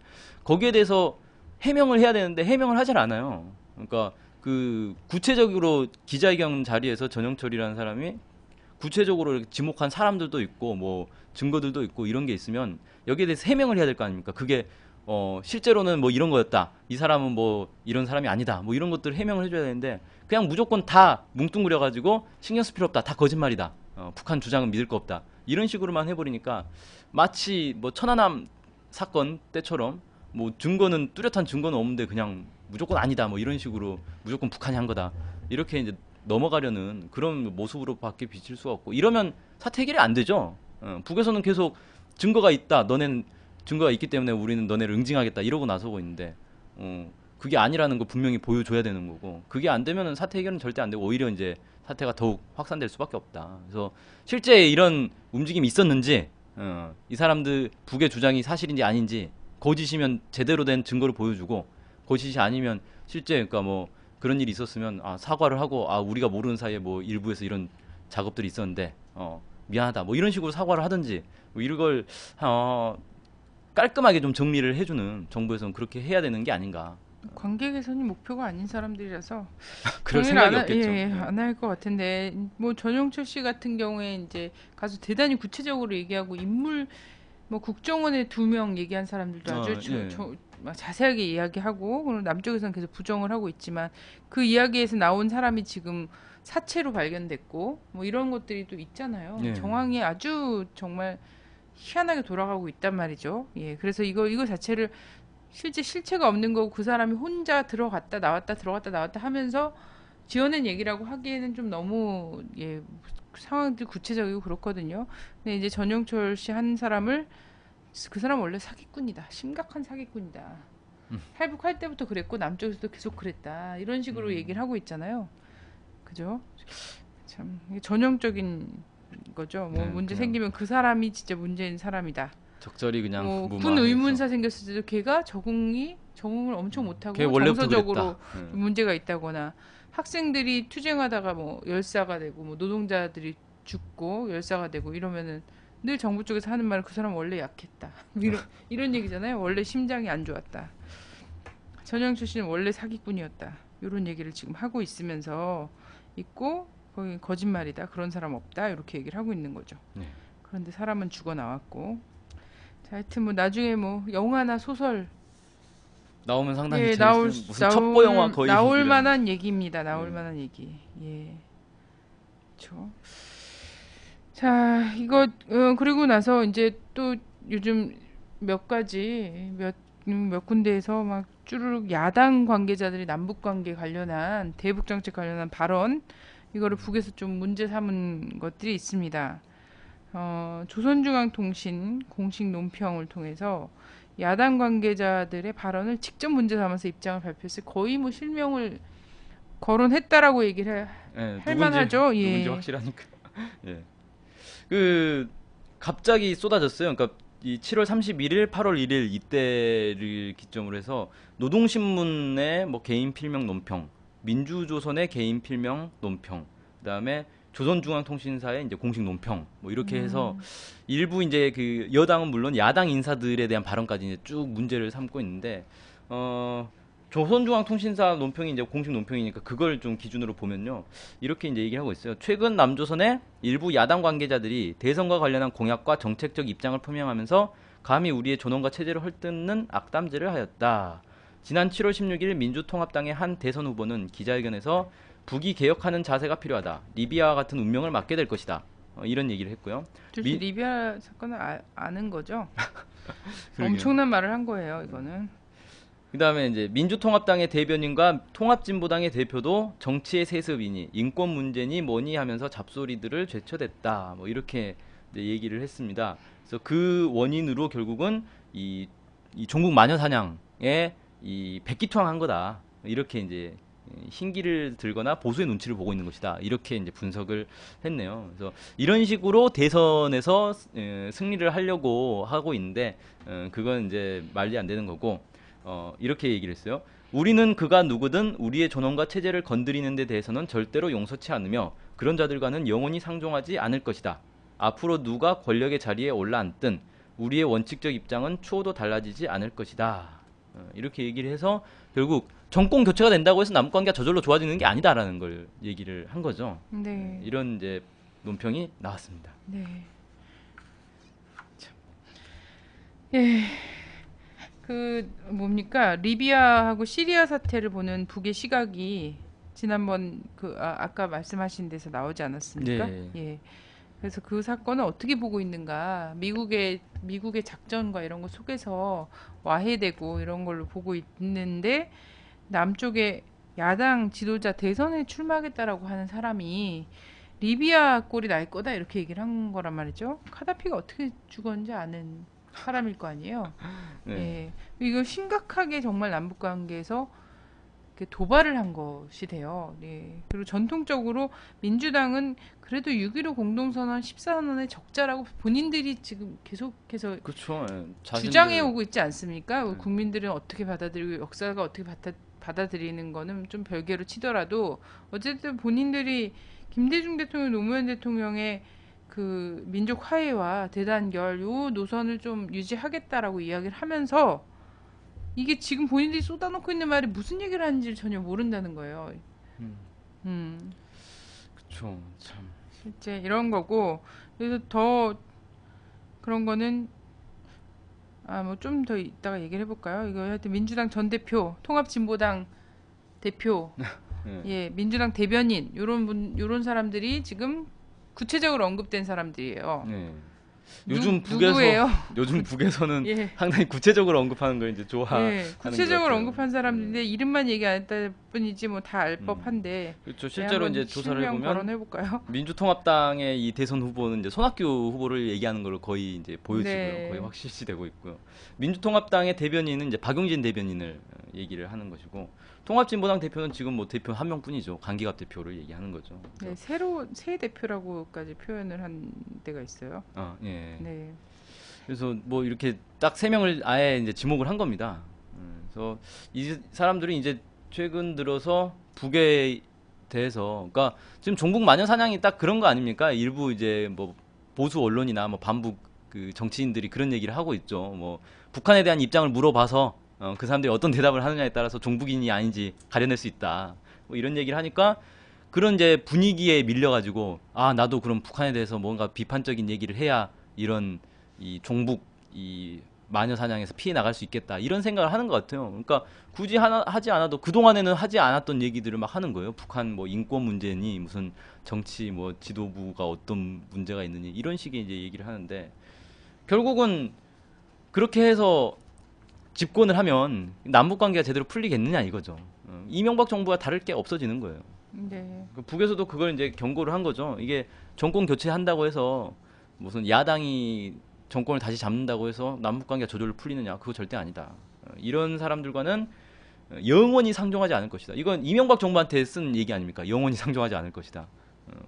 거기에 대해서 해명을 해야 되는데 해명을 하질 않아요. 그러니까 그 구체적으로 기자회견 자리에서 전영철이라는 사람이 구체적으로 이렇게 지목한 사람들도 있고 뭐 증거들도 있고 이런 게 있으면 여기에 대해서 해명을 해야 될 거 아닙니까? 그게 실제로는 뭐 이런 거였다. 이 사람은 뭐 이런 사람이 아니다. 뭐 이런 것들 해명을 해줘야 되는데 그냥 무조건 다 뭉뚱그려 가지고 신경 쓸 필요 없다. 다 거짓말이다. 북한 주장은 믿을 거 없다. 이런 식으로만 해버리니까 마치 뭐 천안함 사건 때처럼 뭐 증거는 뚜렷한 증거는 없는데 그냥 무조건 아니다. 뭐 이런 식으로 무조건 북한이 한 거다. 이렇게 이제 넘어가려는 그런 모습으로밖에 비칠 수가 없고 이러면 사태 해결이 안 되죠. 북에서는 계속 증거가 있다. 너넨 증거가 있기 때문에 우리는 너네를 응징하겠다. 이러고 나서고 있는데 그게 아니라는 걸 분명히 보여줘야 되는 거고 그게 안 되면은 사태 해결은 절대 안 되고 오히려 이제 사태가 더욱 확산될 수밖에 없다. 그래서 실제 이런 움직임이 있었는지 이 사람들 북의 주장이 사실인지 아닌지 거짓이면 제대로 된 증거를 보여주고 거짓이 아니면 실제 그러니까 뭐 그런 일이 있었으면 사과를 하고 우리가 모르는 사이에 뭐 일부에서 이런 작업들이 있었는데 미안하다 뭐 이런 식으로 사과를 하든지 뭐 이런 걸 어, 깔끔하게 좀 정리를 해주는 정부에서는 그렇게 해야 되는 게 아닌가. 관계 개선이 목표가 아닌 사람들이라서 그럴 정리를 생각이 없겠죠. 예, 안 할 것 같은데 뭐 전용철 씨 같은 경우에 이제 가서 대단히 구체적으로 얘기하고 인물 뭐 국정원에 2명 얘기한 사람들도 아주 예. 막 자세하게 이야기하고 그리고 남쪽에서는 계속 부정을 하고 있지만 그 이야기에서 나온 사람이 지금 사체로 발견됐고 뭐 이런 것들이 또 있잖아요. 예. 정황이 아주 정말 희한하게 돌아가고 있단 말이죠. 예, 그래서 이거 자체를 실제 실체가 없는 거고 그 사람이 혼자 들어갔다 나왔다 들어갔다 나왔다 하면서 지어낸 얘기라고 하기에는 좀 너무 예, 상황들 구체적이고 그렇거든요. 근데 이제 전영철 씨 한 사람을 그 사람 원래 사기꾼이다. 심각한 사기꾼이다. 탈북할 때부터 그랬고 남쪽에서도 계속 그랬다. 이런 식으로 얘기를 하고 있잖아요. 그죠? 참 이게 전형적인 거죠. 뭐 네, 문제 그냥 생기면 그 사람이 진짜 문제인 사람이다. 적절히 그냥 뭐 군 무마해서. 의문사 생겼을 때도 걔가 적응을 엄청 못하고 걔 원래부터 정서적으로 그랬다. 문제가 있다거나 학생들이 투쟁하다가 뭐 열사가 되고 뭐 노동자들이 죽고 열사가 되고 이러면은 늘 정부 쪽에서 하는 말은 그 사람 원래 약했다. 이런 얘기잖아요. 원래 심장이 안 좋았다. 전영철 씨는 원래 사기꾼이었다. 이런 얘기를 지금 하고 있으면서 있고 거기 거짓말이다. 그런 사람 없다. 이렇게 얘기를 하고 있는 거죠. 네. 그런데 사람은 죽어 나왔고 자, 하여튼 뭐 나중에 뭐 영화나 소설 나오면 상당히 예, 재밌어요. 무슨 첩보 영화 거의 나올 이런. 만한 얘기입니다. 나올 네. 만한 얘기. 예. 그렇죠. 자, 이거 그리고 나서 이제 또 요즘 몇 가지 몇 군데에서 막 쭈르륵 야당 관계자들이 남북 관계 관련한 대북 정책 관련한 발언 이거를 북에서 좀 문제 삼은 것들이 있습니다. 조선중앙통신 공식 논평을 통해서 야당 관계자들의 발언을 직접 문제 삼아서 입장을 발표했어요. 거의 뭐 실명을 거론했다라고 얘기를 예, 할 만하죠. 누군지 예. 확실하니까. 예. 그 갑자기 쏟아졌어요. 그러니까 이 7월 31일, 8월 1일 이때를 기점으로 해서 노동신문의 뭐 개인 필명 논평, 민주조선의 개인 필명 논평, 그다음에 조선중앙통신사의 이제 공식 논평, 뭐 이렇게 해서 일부 이제 그 여당은 물론 야당 인사들에 대한 발언까지 이제 쭉 문제를 삼고 있는데 조선중앙통신사 논평이 이제 공식 논평이니까 그걸 좀 기준으로 보면요. 이렇게 이제 얘기를 하고 있어요. 최근 남조선의 일부 야당 관계자들이 대선과 관련한 공약과 정책적 입장을 표명하면서 감히 우리의 존엄과 체제를 헐뜯는 악담질을 하였다. 지난 7월 16일 민주통합당의 한 대선 후보는 기자회견에서 북이 개혁하는 자세가 필요하다. 리비아와 같은 운명을 맞게 될 것이다. 이런 얘기를 했고요. 혹시 리비아 사건을 아는 거죠? 그러게요. 엄청난 말을 한 거예요, 이거는. 그다음에 이제 민주통합당의 대변인과 통합진보당의 대표도 정치의 세습이니 인권 문제니 뭐니 하면서 잡소리들을 죄쳐댔다. 뭐 이렇게 이제 얘기를 했습니다. 그래서 그 원인으로 결국은 이 종북 마녀 사냥에 이 백기투항한 거다. 이렇게 이제 흰기를 들거나 보수의 눈치를 보고 있는 것이다. 이렇게 이제 분석을 했네요. 그래서 이런 식으로 대선에서 승리를 하려고 하고 있는데 그건 이제 말이 안 되는 거고. 이렇게 얘기를 했어요. 우리는 그가 누구든 우리의 존엄과 체제를 건드리는 데 대해서는 절대로 용서치 않으며 그런 자들과는 영원히 상종하지 않을 것이다. 앞으로 누가 권력의 자리에 올라앉든 우리의 원칙적 입장은 추호도 달라지지 않을 것이다. 이렇게 얘기를 해서 결국 정권 교체가 된다고 해서 남북관계가 저절로 좋아지는 게 아니다라는 걸 얘기를 한 거죠. 네. 이런 이제 논평이 나왔습니다. 네. 참. 예. 그 뭡니까? 리비아하고 시리아 사태를 보는 북의 시각이 지난번 아까 말씀하신 데서 나오지 않았습니까? 네. 예. 그래서 그 사건을 어떻게 보고 있는가? 미국의 작전과 이런 거 속에서 와해되고 이런 걸로 보고 있는데 남쪽에 야당 지도자 대선에 출마하겠다라고 하는 사람이 리비아 꼴이 날 거다 이렇게 얘기를 한 거란 말이죠. 카다피가 어떻게 죽었는지 아는 사람일 거 아니에요. 네. 예. 이거 심각하게 정말 남북 관계에서 도발을 한 것이 돼요. 예. 그리고 전통적으로 민주당은 그래도 6.15 공동선언 14선언의 적자라고 본인들이 지금 계속해서 그렇죠. 주장해 오고 있지 않습니까? 네. 국민들은 어떻게 받아들이고 역사가 어떻게 받아들이는 거는 좀 별개로 치더라도 어쨌든 본인들이 김대중 대통령, 노무현 대통령의 그 민족 화해와 대단결 요 노선을 좀 유지하겠다라고 이야기를 하면서 이게 지금 본인들이 쏟아놓고 있는 말이 무슨 얘기를 하는지를 전혀 모른다는 거예요. 그렇죠. 참. 실제 이런 거고 그래서 더 그런 거는 뭐 좀 더 이따가 얘기를 해볼까요? 이거 하여튼 민주당 전 대표, 통합진보당 대표, 네. 예, 민주당 대변인 요런 사람들이 지금 구체적으로 언급된 사람들이에요. 네. 요즘 누구예요? 요즘 북에서는 예. 상당히 구체적으로 언급하는 걸 이제 좋아하는 예, 것 구체적으로 같아요. 언급한 사람인데 이름만 얘기 안 했다 뿐이지 뭐 다 알 음. 법한데. 그렇죠. 네, 실제로 한번 이제 조사를 실명 해보면 거론해 볼까요? 민주통합당의 이 대선 후보는 이제 손학규 후보를 얘기하는 걸로 거의 이제 보여지고요. 거의 네, 확실시되고 있고요. 민주통합당의 대변인은 이제 박용진 대변인을 얘기를 하는 것이고, 통합진보당 대표는 지금 뭐 대표 한 명뿐이죠. 강기갑 대표를 얘기하는 거죠. 네, 그래서 새 대표라고까지 표현을 한 데가 있어요. 예. 네, 그래서 뭐 이렇게 딱 세 명을 아예 이제 지목을 한 겁니다. 그래서 이 사람들이 이제 최근 들어서 북에 대해서, 그러니까 지금 종북 마녀 사냥이 딱 그런 거 아닙니까? 일부 이제 뭐 보수 언론이나 뭐 반북 그 정치인들이 그런 얘기를 하고 있죠. 뭐 북한에 대한 입장을 물어봐서 그 사람들이 어떤 대답을 하느냐에 따라서 종북인이 아닌지 가려낼 수 있다. 뭐 이런 얘기를 하니까 그런 이제 분위기에 밀려가지고, 아 나도 그럼 북한에 대해서 뭔가 비판적인 얘기를 해야 이런 이 종북 이 마녀 사냥에서 피해 나갈 수 있겠다, 이런 생각을 하는 것 같아요. 그러니까 굳이 하지 않아도 그 동안에는 하지 않았던 얘기들을 막 하는 거예요. 북한 뭐 인권 문제니 무슨 정치 뭐 지도부가 어떤 문제가 있느니 이런 식의 이제 얘기를 하는데, 결국은 그렇게 해서 집권을 하면 남북 관계가 제대로 풀리겠느냐 이거죠. 이명박 정부와 다를 게 없어지는 거예요. 네, 그 북에서도 그걸 이제 경고를 한 거죠. 이게 정권 교체한다고 해서 무슨 야당이 정권을 다시 잡는다고 해서 남북 관계가 저절로 풀리느냐, 그거 절대 아니다. 이런 사람들과는 영원히 상종하지 않을 것이다. 이건 이명박 정부한테 쓴 얘기 아닙니까? 영원히 상종하지 않을 것이다.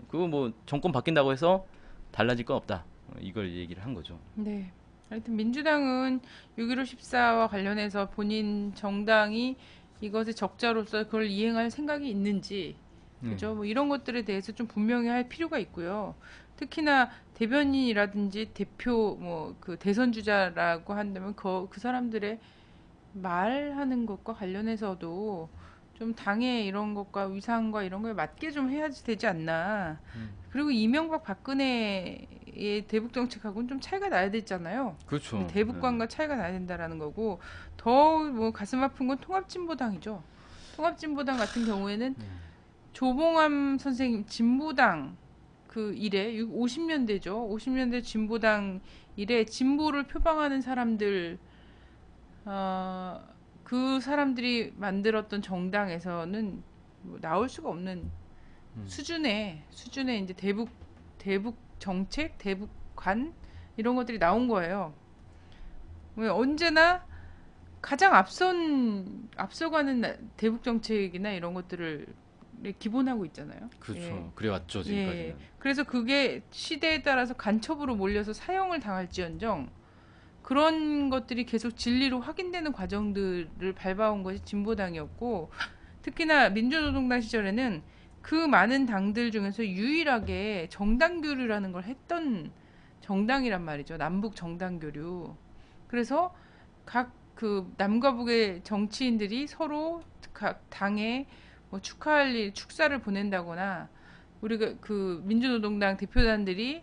그거 뭐 정권 바뀐다고 해서 달라질 건 없다. 이걸 얘기를 한 거죠. 네. 하여튼 민주당은 6.15 14와 관련해서 본인 정당이 이것의 적자로서 그걸 이행할 생각이 있는지, 그죠? 뭐 이런 것들에 대해서 좀 분명히 할 필요가 있고요. 특히나 대변인이라든지 대표 뭐 그 대선 주자라고 한다면 그 사람들의 말하는 것과 관련해서도 좀 당의 이런 것과 위상과 이런 거에 맞게 좀 해야지 되지 않나. 그리고 이명박 박근혜의 대북 정책하고는 좀 차이가 나야 되잖아요. 그렇죠. 대북관과 차이가 나야 된다라는 거고, 더 뭐 가슴 아픈 건 통합진보당이죠. 통합진보당 같은 경우에는 조봉암 선생님 진보당 그 이래 50년대죠. 50년대 진보당 이래 진보를 표방하는 사람들, 어, 그 사람들이 만들었던 정당에서는 뭐 나올 수가 없는 수준의 이제 대북 정책, 대북관 이런 것들이 나온 거예요. 왜 언제나 가장 앞서가는 대북 정책이나 이런 것들을 기본하고 있잖아요. 그렇죠. 예. 그래왔죠, 예. 지금까지는. 그래서 그게 시대에 따라서 간첩으로 몰려서 사형을 당할지언정 그런 것들이 계속 진리로 확인되는 과정들을 밟아온 것이 진보당이었고, 특히나 민주노동당 시절에는 그 많은 당들 중에서 유일하게 정당 교류라는 걸 했던 정당이란 말이죠. 남북 정당 교류. 그래서 각 그 남과 북의 정치인들이 서로 각 당에 뭐 축하할 일, 축사를 보낸다거나, 우리가 그 민주노동당 대표단들이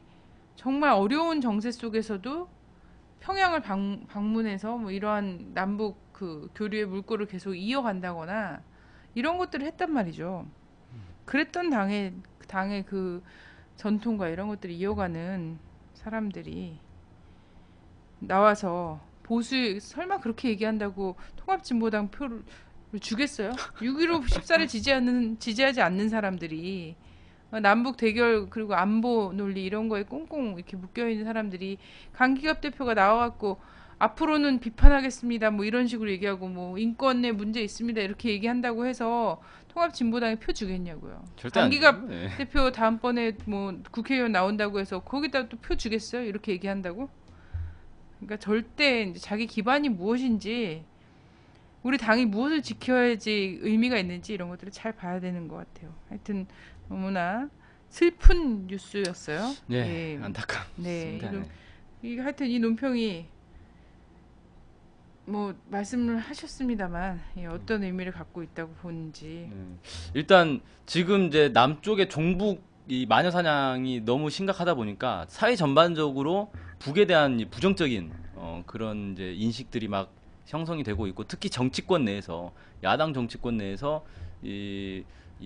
정말 어려운 정세 속에서도 평양을 방문해서 뭐 이러한 남북 그 교류의 물꼬를 계속 이어간다거나 이런 것들을 했단 말이죠. 그랬던 당의 그 전통과 이런 것들을 이어가는 사람들이 나와서 보수 설마 그렇게 얘기한다고 통합진보당 표를 주겠어요? 6.15 14를 지지하지 않는 사람들이, 남북 대결 그리고 안보 논리 이런 거에 꽁꽁 이렇게 묶여 있는 사람들이 강기갑 대표가 나와갖고 앞으로는 비판하겠습니다 뭐 이런 식으로 얘기하고 뭐 인권에 문제 있습니다 이렇게 얘기한다고 해서 통합진보당에 표 주겠냐고요. 절대 안 강기갑 주죠. 예. 대표 다음번에 뭐 국회의원 나온다고 해서 거기다 또 표 주겠어요? 이렇게 얘기한다고? 그러니까 절대 이제 자기 기반이 무엇인지, 우리 당이 무엇을 지켜야지 의미가 있는지 이런 것들을 잘 봐야 되는 것 같아요. 하여튼 너무나 슬픈 뉴스였어요. 예, 예. 안타깝습니다. 네. 네. 하여튼 이 논평이 뭐 말씀을 하셨습니다만, 예, 어떤 의미를 갖고 있다고 보는지. 일단 지금 이제 남쪽의 종북 이 마녀 사냥이 너무 심각하다 보니까 사회 전반적으로 북에 대한 이 부정적인 그런 이제 인식들이 막 형성이 되고 있고, 특히 정치권 내에서, 야당 정치권 내에서 이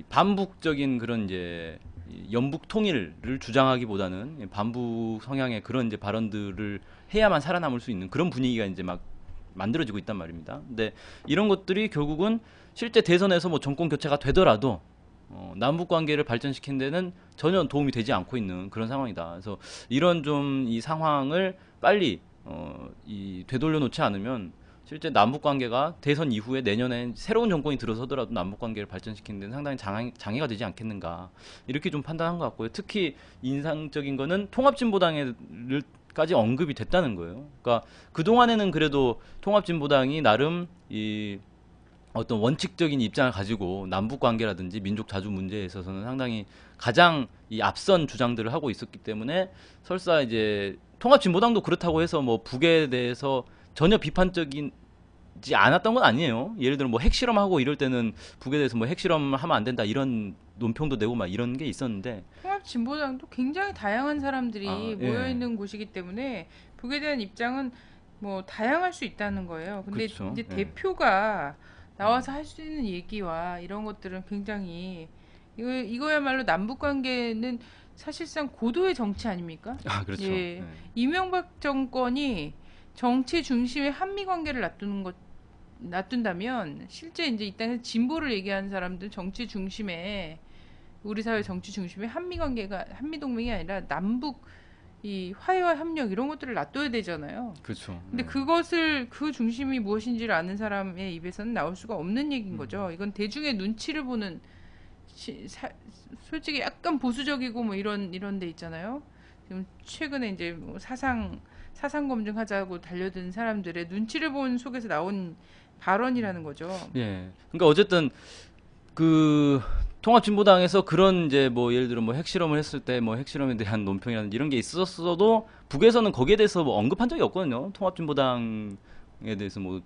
반북적인 그런 이제 이 연북 통일을 주장하기보다는 반북 성향의 그런 이제 발언들을 해야만 살아남을 수 있는 그런 분위기가 이제 막 만들어지고 있단 말입니다. 근데 이런 것들이 결국은 실제 대선에서 뭐 정권 교체가 되더라도 남북 관계를 발전시키는 데는 전혀 도움이 되지 않고 있는 그런 상황이다. 그래서 이런 좀 이 상황을 빨리 이 되돌려 놓지 않으면 실제 남북 관계가 대선 이후에 내년에 새로운 정권이 들어서더라도 남북 관계를 발전시키는 데는 상당히 장애가 되지 않겠는가 이렇게 좀 판단한 것 같고요. 특히 인상적인 거는 통합진보당까지 언급이 됐다는 거예요. 그러니까 그 동안에는 그래도 통합진보당이 나름 이 어떤 원칙적인 입장을 가지고 남북 관계라든지 민족 자주 문제에 있어서는 상당히 가장 이 앞선 주장들을 하고 있었기 때문에 설사 이제 통합진보당도 그렇다고 해서 뭐 북에 대해서 전혀 비판적이지 않았던 건 아니에요. 예를 들어 뭐 핵실험하고 이럴 때는 북에 대해서 뭐 핵실험 하면 안 된다 이런 논평도 내고 막 이런 게 있었는데 통합진보당도 굉장히 다양한 사람들이 모여 예. 있는 곳이기 때문에 북에 대한 입장은 뭐 다양할 수 있다는 거예요. 근데 그렇죠. 이제 예. 대표가 나와서 할 수 있는 얘기와 이런 것들은 굉장히 이거야말로 남북 관계는 사실상 고도의 정치 아닙니까? 그렇죠. 예. 예. 이명박 정권이 정치 중심의 한미 관계를 놔둔다면 실제 이제 이 땅에서 진보를 얘기하는 사람들 정치 중심에 우리 사회 정치 중심에 한미 관계가 한미 동맹이 아니라 남북 이 화해와 협력 이런 것들을 놔둬야 되잖아요. 그렇죠. 근데 예. 그것을 그 중심이 무엇인지를 아는 사람의 입에서는 나올 수가 없는 얘기인 음. 거죠. 이건 대중의 눈치를 보는 솔직히 약간 보수적이고 뭐 이런 데 있잖아요. 지금 최근에 이제 뭐 사상 검증하자고 달려든 사람들의 눈치를 본 속에서 나온 발언이라는 거죠. 예. 그러니까 어쨌든 그 통합진보당에서 그런 이제 뭐 예를 들어 뭐 핵실험을 했을 때 뭐 핵실험에 대한 논평이라든지 이런 게 있었어도 북에서는 거기에 대해서 뭐 언급한 적이 없거든요. 통합진보당에 대해서 뭐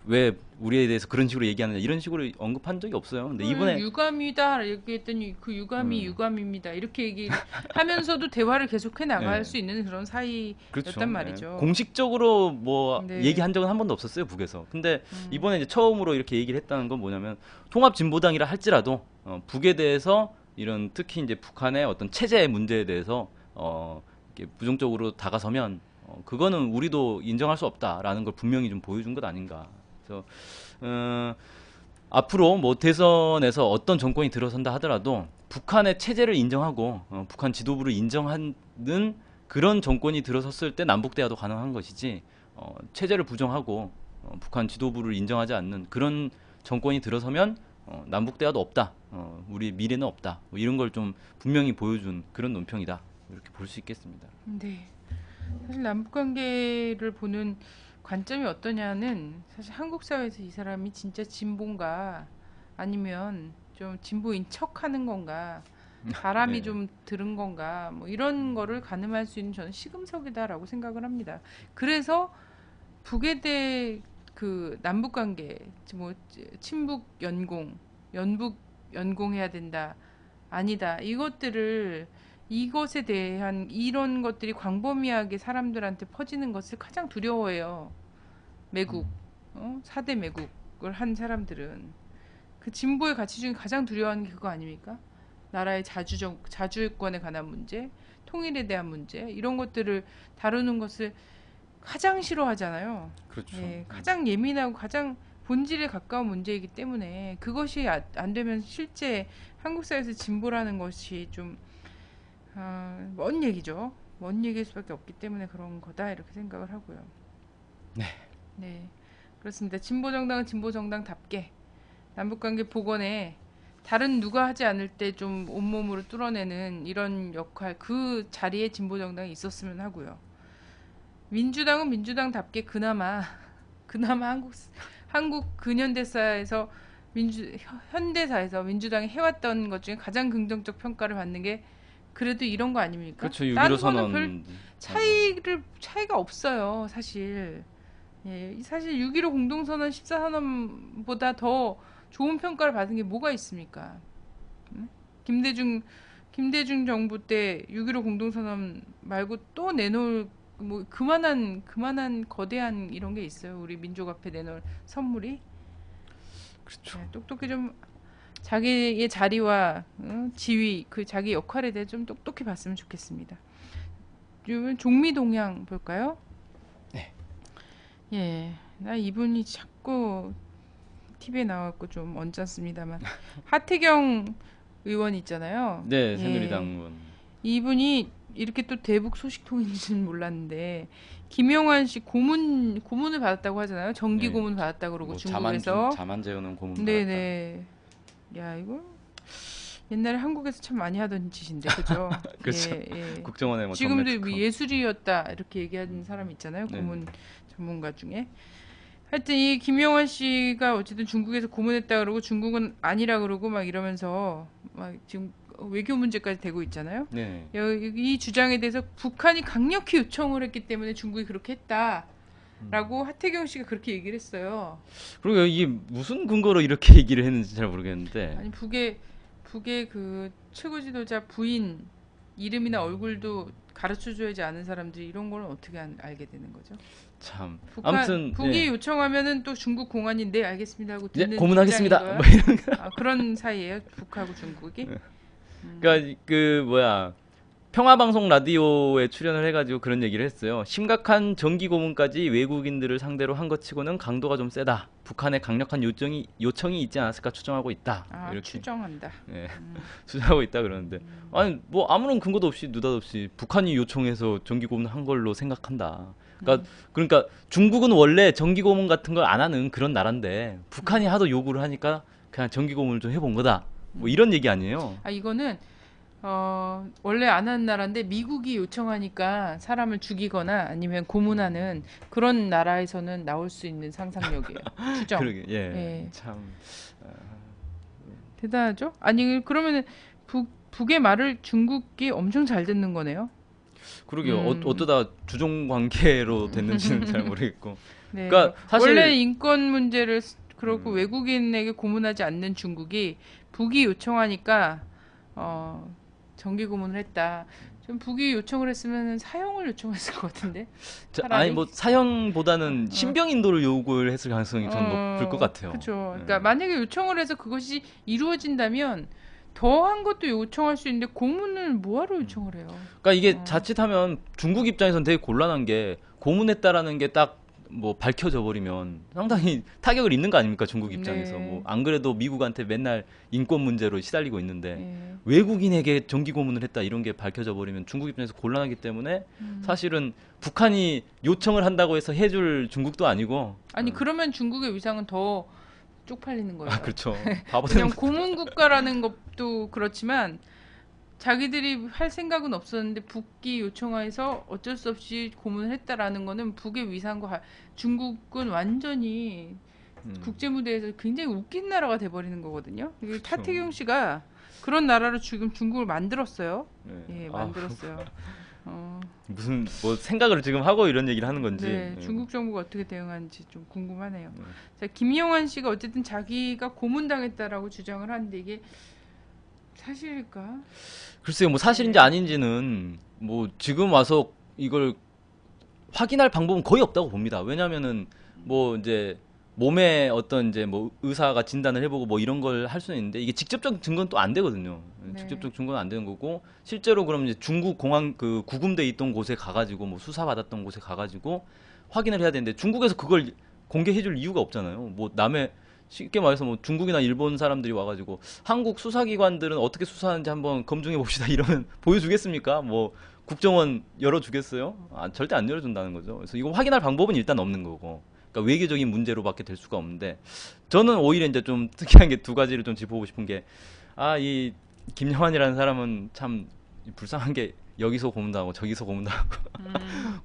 왜 우리에 대해서 그런 식으로 얘기하느냐 이런 식으로 언급한 적이 없어요. 근데 이번에 유감이다 얘기했더니 그 유감이 음, 유감입니다. 이렇게 얘기하면서도 대화를 계속해 나갈 예. 수 있는 그런 그렇죠. 사이였단 예. 말이죠. 공식적으로 뭐 네. 얘기한 적은 한 번도 없었어요, 북에서. 근데 이번에 이제 처음으로 이렇게 얘기를 했다는 건 뭐냐면 통합진보당이라 할지라도 북에 대해서 이런 특히 이제 북한의 어떤 체제 문제에 대해서 이렇게 부정적으로 다가서면 그거는 우리도 인정할 수 없다라는 걸 분명히 좀 보여준 것 아닌가. 그래서 어, 앞으로 뭐 대선에서 어떤 정권이 들어선다 하더라도 북한의 체제를 인정하고 북한 지도부를 인정하는 그런 정권이 들어섰을 때 남북 대화도 가능한 것이지 체제를 부정하고 북한 지도부를 인정하지 않는 그런 정권이 들어서면 남북 대화도 없다. 우리 미래는 없다. 뭐 이런 걸 좀 분명히 보여준 그런 논평이다. 이렇게 볼 수 있겠습니다. 네. 사실 남북 관계를 보는 관점이 어떠냐는 사실 한국 사회에서 이 사람이 진짜 진보인가 아니면 좀 진보인 척하는 건가 바람이 네, 좀 들은 건가 뭐 이런 거를 가늠할 수 있는 저는 시금석이다라고 생각을 합니다. 그래서 북에 대해 그 남북 관계 뭐 친북 연공 연북 연공해야 된다 아니다 이것들을 이것에 대한 이런 것들이 광범위하게 사람들한테 퍼지는 것을 가장 두려워해요. 매국, 4대 매국을 한 사람들은 그 진보의 가치 중에 가장 두려워하는 게 그거 아닙니까? 나라의 자주권에 관한 문제, 통일에 대한 문제 이런 것들을 다루는 것을 가장 싫어하잖아요. 그렇죠. 예, 가장 예민하고 가장 본질에 가까운 문제이기 때문에 그것이 안 되면 실제 한국 사회에서 진보라는 것이 좀 먼 얘기죠. 먼 얘기일 수밖에 없기 때문에 그런 거다 이렇게 생각을 하고요. 네, 그렇습니다. 진보 정당은 진보 정당답게 남북관계 복원에 다른 누가 하지 않을 때 좀 온몸으로 뚫어내는 이런 역할 그 자리에 진보 정당이 있었으면 하고요. 민주당은 민주당답게 그나마 한국 근현대사에서 현대사에서 민주당이 해왔던 것 중에 가장 긍정적 평가를 받는 게 그래도 이런 거 아닙니까? 그렇죠. 6.15 다른 거는 별 선언 하고. 차이가 없어요, 사실. 예, 사실 6.15 공동선언 14선언보다 더 좋은 평가를 받은 게 뭐가 있습니까? 응? 김대중 정부 때 6.15 공동선언 말고 또 내놓을 뭐 그만한 거대한 이런 게 있어요. 우리 민족 앞에 내놓을 선물이. 그렇죠. 네, 똑똑히 좀 자기의 자리와 지위, 그 자기 역할에 대해 좀 똑똑히 봤으면 좋겠습니다. 요 종미 동향 볼까요? 네. 예, 나 이분이 자꾸 TV에 나와갖고 좀 언짢습니다만 하태경 의원 있잖아요. 네, 예, 새누리당 의원. 이분이 이렇게 또 대북 소식통인지는 몰랐는데 김용환 씨 고문을 받았다고 하잖아요. 정기 네, 고문 받았다고 그러고 뭐 중국에서. 자만 재우는 고문 받았다. 네네. 야 이거 옛날에 한국에서 참 많이 하던 짓인데 그죠? 그렇죠. 예, 예. 국정원에 뭐 전매 지금도 특허. 예술이었다 이렇게 얘기하는 사람 있잖아요. 네. 고문 전문가 중에. 하여튼 이 김용환 씨가 어쨌든 중국에서 고문했다 그러고 중국은 아니라 그러고 막 이러면서 막 지금 외교 문제까지 되고 있잖아요. 네. 이 주장에 대해서 북한이 강력히 요청을 했기 때문에 중국이 그렇게 했다라고 하태경 씨가 그렇게 얘기를 했어요. 그리고 이게 무슨 근거로 이렇게 얘기를 했는지 잘 모르겠는데. 아니 북의 그 최고 지도자 부인 이름이나 얼굴도 가르쳐 줘야지 아는 사람들이 이런 거는 어떻게 알게 되는 거죠? 참. 북한 아무튼 북이 예. 요청하면은 또 중국 공안이 네 알겠습니다 하고 예, 듣는 고문하겠습니다. 입장인 뭐 거야? 이런. 그런 사이예요 북하고 중국이? 그러니까 그 뭐야 평화방송 라디오에 출연을 해가지고 그런 얘기를 했어요. 심각한 정기 고문까지 외국인들을 상대로 한 것 치고는 강도가 좀 세다. 북한의 강력한 요청이 있지 않았을까 추정하고 있다. 아 이렇게 추정한다. 예, 음, 추정하고 있다 그러는데 아니 뭐 아무런 근거도 없이 느닷없이 북한이 요청해서 정기 고문한 걸로 생각한다. 그러니까 중국은 원래 정기 고문 같은 걸 안 하는 그런 나라인데 북한이 하도 요구를 하니까 그냥 정기 고문을 좀 해본 거다. 뭐 이런 얘기 아니에요? 아 이거는 원래 안 하는 나라인데 미국이 요청하니까 사람을 죽이거나 아니면 고문하는 그런 나라에서는 나올 수 있는 상상력이에요. 추정. 그러게 예, 예. 참 대단하죠? 아니 그러면은 북의 말을 중국이 엄청 잘 듣는 거네요. 그러게요. 음. 어쩌다 주종 관계로 됐는지는 잘 모르겠고. 네. 그러니까 사실 원래 인권 문제를 그렇고 음, 외국인에게 고문하지 않는 중국이 북이 요청하니까 정기 고문을 했다. 좀 북이 요청을 했으면 사형을 요청했을 것 같은데 아니 차라리. 뭐 사형보다는 어, 신병 인도를 요구를 했을 가능성이 전 높을 것 같아요. 그렇죠. 예. 그러니까 만약에 요청을 해서 그것이 이루어진다면 더한 것도 요청할 수 있는데 고문을 뭐하러 요청을 해요? 그러니까 이게 어, 자칫하면 중국 입장에선 되게 곤란한 게 고문했다라는 게 딱 뭐 밝혀져 버리면 상당히 타격을 입는 거 아닙니까? 중국 입장에서 뭐 네. 안 그래도 미국한테 맨날 인권 문제로 시달리고 있는데 예. 외국인에게 정기 고문을 했다 이런 게 밝혀져 버리면 중국 입장에서 곤란하기 때문에 사실은 북한이 요청을 한다고 해서 해줄 중국도 아니고 아니 그러면 중국의 위상은 더 쪽팔리는 거예요. 아 그렇죠 바보들 그냥 고문 국가라는 것도 그렇지만 자기들이 할 생각은 없었는데 북이 요청해서 어쩔 수 없이 고문을 했다라는 거는 북의 위상과 중국은 완전히 국제 무대에서 굉장히 웃긴 나라가 돼버리는 거거든요. 이게 그렇죠. 타태경 씨가 그런 나라로 지금 중국을 만들었어요. 네. 예, 아, 만들었어요. 어, 무슨 뭐 생각을 지금 하고 이런 얘기를 하는 건지 네, 예. 중국 정부가 어떻게 대응하는지 좀 궁금하네요. 네. 자, 김영환 씨가 어쨌든 자기가 고문당했다라고 주장을 하는데 이게 사실일까? 글쎄요 뭐 사실인지 네. 아닌지는 뭐 지금 와서 이걸 확인할 방법은 거의 없다고 봅니다. 왜냐면은 뭐 이제 몸에 어떤 이제 뭐 의사가 진단을 해보고 뭐 이런 걸 할 수는 있는데 이게 직접적 증거는 또 안 되거든요. 네. 직접적 증거는 안 되는 거고 실제로 그럼 이제 중국 공항 그 구금돼 있던 곳에 가가지고 뭐 수사 받았던 곳에 가가지고 확인을 해야 되는데 중국에서 그걸 공개해줄 이유가 없잖아요. 뭐 남의 쉽게 말해서 뭐 중국이나 일본 사람들이 와가지고 한국 수사기관들은 어떻게 수사하는지 한번 검증해 봅시다 이러면 보여주겠습니까? 뭐 국정원 열어주겠어요? 아, 절대 안 열어준다는 거죠. 그래서 이거 확인할 방법은 일단 없는 거고. 그러니까 외교적인 문제로밖에 될 수가 없는데 저는 오히려 이제 좀 특이한 게 두 가지를 좀 짚어보고 싶은 게 아, 이 김영환이라는 사람은 참 불쌍한 게 여기서 고문당하고 저기서 고문당하고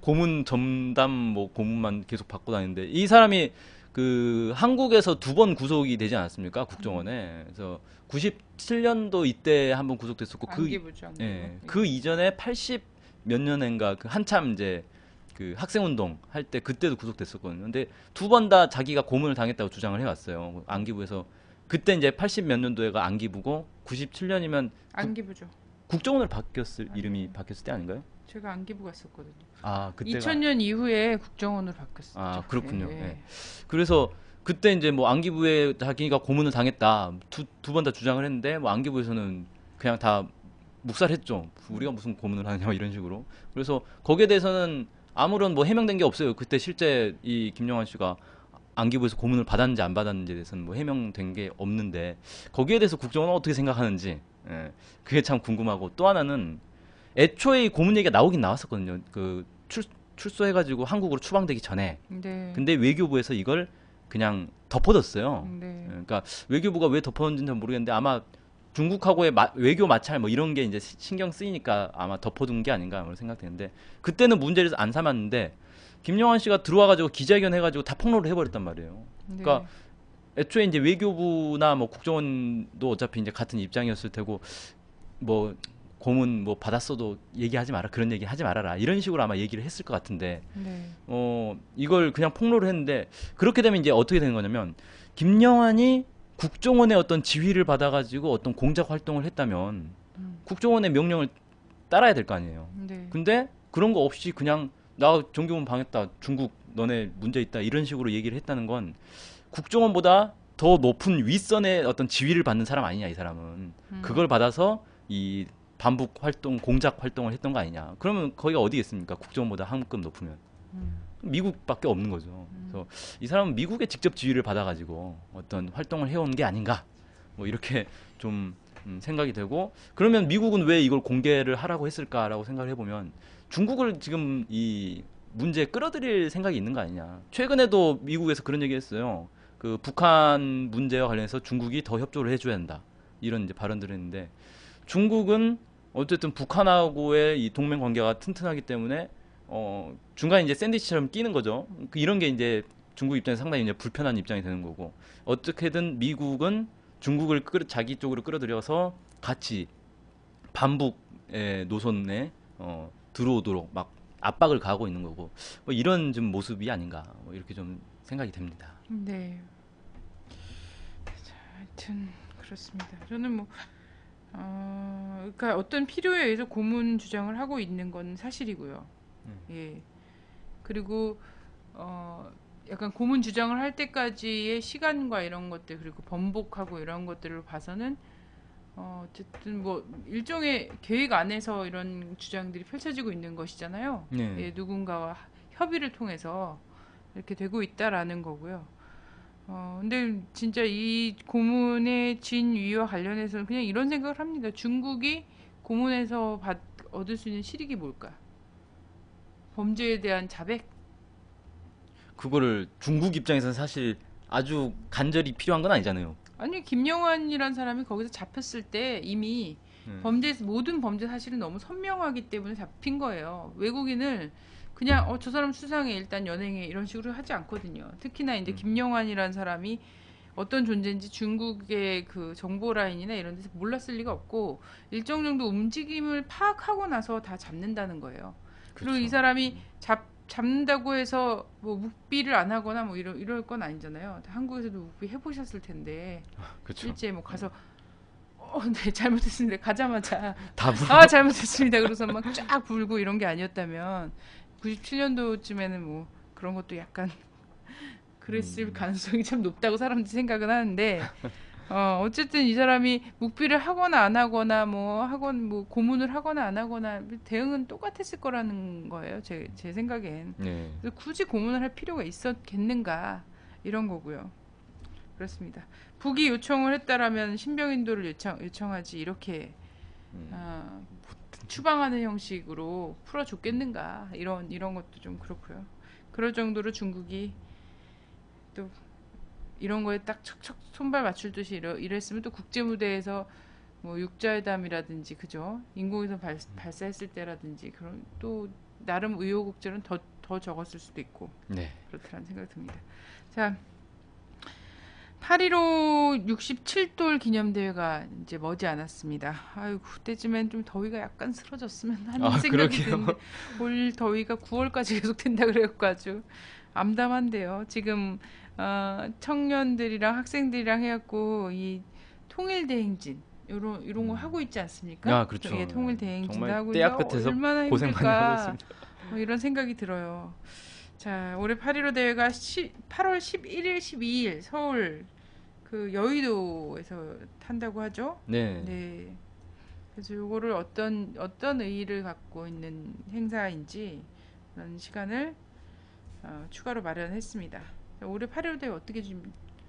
고문 전담 뭐 고문만 계속 받고 다니는데 이 사람이 그 한국에서 두 번 구속이 되지 않았습니까? 국정원에. 그래서 97년도 이때 한 번 구속됐었고 안기부죠, 안기부. 예, 그 이전에 80 몇 년인가 그 한참 이제 그 학생운동 할 때 그때도 구속됐었거든요. 근데 두 번 다 자기가 고문을 당했다고 주장을 해왔어요. 안기부에서 그때 이제 80 몇 년도에가 안기부고 97년이면 안기부죠. 국정원으로 바뀌었을 아니, 이름이 바뀌었을 때 아닌가요? 제가 안기부 갔었거든요. 아 그때가 2000년 이후에 국정원으로 바뀌었죠. 아 그렇군요. 예, 예. 예. 그래서 그때 이제 뭐 안기부에 자기가 고문을 당했다 두 번 다 주장을 했는데 뭐 안기부에서는 그냥 다 묵살했죠. 우리가 무슨 고문을 하냐 이런 식으로. 그래서 거기에 대해서는 아무런 뭐 해명된 게 없어요. 그때 실제 이 김영환 씨가 안기부에서 고문을 받았는지 안 받았는지에 대해서는 뭐 해명된 게 없는데 거기에 대해서 국정원은 어떻게 생각하는지 예, 그게 참 궁금하고 또 하나는 애초에 이 고문 얘기가 나오긴 나왔었거든요. 그 출소해가지고 한국으로 추방되기 전에. 네. 근데 외교부에서 이걸 그냥 덮어뒀어요. 네. 그러니까 외교부가 왜 덮어뒀는지 는 모르겠는데 아마 중국하고의 외교 마찰 뭐 이런 게 이제 신경 쓰이니까 아마 덮어둔 게 아닌가 생각되는데 그때는 문제를 안 삼았는데 김영환 씨가 들어와가지고 기자회견 해가지고 다 폭로를 해버렸단 말이에요. 그러니까 네. 애초에 이제 외교부나 뭐 국정원도 어차피 이제 같은 입장이었을 테고 뭐 고문 뭐 받았어도 얘기하지 마라 그런 얘기 하지 말아라 이런 식으로 아마 얘기를 했을 것 같은데 네. 이걸 그냥 폭로를 했는데 그렇게 되면 이제 어떻게 되는 거냐면 김영환이 국정원의 어떤 지휘를 받아가지고 어떤 공작 활동을 했다면 국정원의 명령을 따라야 될 거 아니에요. 네. 근데 그런 거 없이 그냥 나 정규문 방했다 중국 너네 문제 있다 이런 식으로 얘기를 했다는 건 국정원보다 더 높은 윗선의 어떤 지위를 받는 사람 아니냐 이 사람은 그걸 받아서 이 반북 활동 공작 활동을 했던 거 아니냐 그러면 거기가 어디겠습니까 국정원보다 한 급 높으면 미국밖에 없는 거죠. 그래서 이 사람은 미국의 직접 지휘를 받아가지고 어떤 활동을 해온 게 아닌가 뭐 이렇게 좀 생각이 되고 그러면 미국은 왜 이걸 공개를 하라고 했을까라고 생각을 해보면 중국을 지금 이 문제에 끌어들일 생각이 있는 거 아니냐. 최근에도 미국에서 그런 얘기했어요. 그 북한 문제와 관련해서 중국이 더 협조를 해줘야 한다. 이런 이제 발언들을 했는데 중국은 어쨌든 북한하고의 이 동맹 관계가 튼튼하기 때문에 중간에 이제 샌드위치처럼 끼는 거죠. 이런 게 이제 중국 입장에서 상당히 이제 불편한 입장이 되는 거고 어떻게든 미국은 중국을 자기 쪽으로 끌어들여서 같이 반북의 노선에 들어오도록 막 압박을 가하고 있는 거고 뭐 이런 좀 모습이 아닌가 뭐 이렇게 좀 생각이 됩니다. 네. 자, 하여튼 그렇습니다. 저는 뭐 그러니까 어떤 필요에 의해서 고문 주장을 하고 있는 건 사실이고요. 예. 그리고 약간 고문 주장을 할 때까지의 시간과 이런 것들 그리고 번복하고 이런 것들을 봐서는 어쨌든 뭐 일종의 계획 안에서 이런 주장들이 펼쳐지고 있는 것이잖아요. 네. 예, 누군가와 협의를 통해서 이렇게 되고 있다라는 거고요. 근데 진짜 이 고문의 진위와 관련해서는 그냥 이런 생각을 합니다. 중국이 고문에서 얻을 수 있는 실익이 뭘까? 범죄에 대한 자백? 그거를 중국 입장에서는 사실 아주 간절히 필요한 건 아니잖아요. 아니, 김영환이란 사람이 거기서 잡혔을 때 이미 모든 범죄 사실은 너무 선명하기 때문에 잡힌 거예요. 외국인을 그냥 저 사람 수상해 일단 연행해 이런 식으로 하지 않거든요. 특히나 이제 김영환이란 사람이 어떤 존재인지 중국의 그 정보 라인이나 이런 데서 몰랐을 리가 없고 일정 정도 움직임을 파악하고 나서 다 잡는다는 거예요. 그리고 이 그렇죠. 사람이 잡는다고 해서 뭐 묵비를 안 하거나 뭐 이럴 건 아니잖아요. 한국에서도 묵비 해보셨을 텐데 그렇죠. 실제 뭐 가서 네, 잘못했습니다. 가자마자 다 불. 잘못했습니다. 그래서 막 쫙 불고 이런 게 아니었다면 97년도쯤에는 뭐 그런 것도 약간 그랬을 가능성이 참 높다고 사람들이 생각은 하는데 어쨌든 이 사람이 묵비를 하거나 안 하거나 뭐 고문을 하거나 안 하거나 대응은 똑같았을 거라는 거예요. 제 생각엔. 네. 그래서 굳이 고문을 할 필요가 있었겠는가 이런 거고요. 그렇습니다. 북이 요청을 했다라면 신병인도를 요청하지 이렇게 추방하는 형식으로 풀어줬겠는가 이런 것도 좀 그렇고요. 그럴 정도로 중국이 또 이런 거에 딱 척척 손발 맞출 듯이 이랬으면 또 국제 무대에서 뭐 육자회담이라든지 그죠 인공위성 발사했을 때라든지 그런 또 나름 의혹곡절은 더 적었을 수도 있고 네. 그렇다는 생각이 듭니다. 자, 8.15 67돌 기념대회가 이제 머지 않았습니다. 아유, 그때쯤엔 좀 더위가 약간 슬어졌으면 하는 생각이 그러게요. 드는데 올 더위가 9월까지 계속 된다 그래갖고 아주 암담한데요. 지금 청년들이랑 학생들이랑 해갖고 이 통일대행진 이런 거 하고 있지 않습니까? 그렇죠. 예, 통일대행진도 정말 하고 때야 있는데 끝에서 얼마나 고생 많이 하고 힘들까 있습니다. 이런 생각이 들어요. 자, 올해 8.15 대회가 8월 11일, 12일 서울 그 여의도에서 탄다고 하죠. 네. 네. 그래서 요거를 어떤 의의를 갖고 있는 행사인지 그런 시간을 추가로 마련했습니다. 자, 올해 8.15 대회 어떻게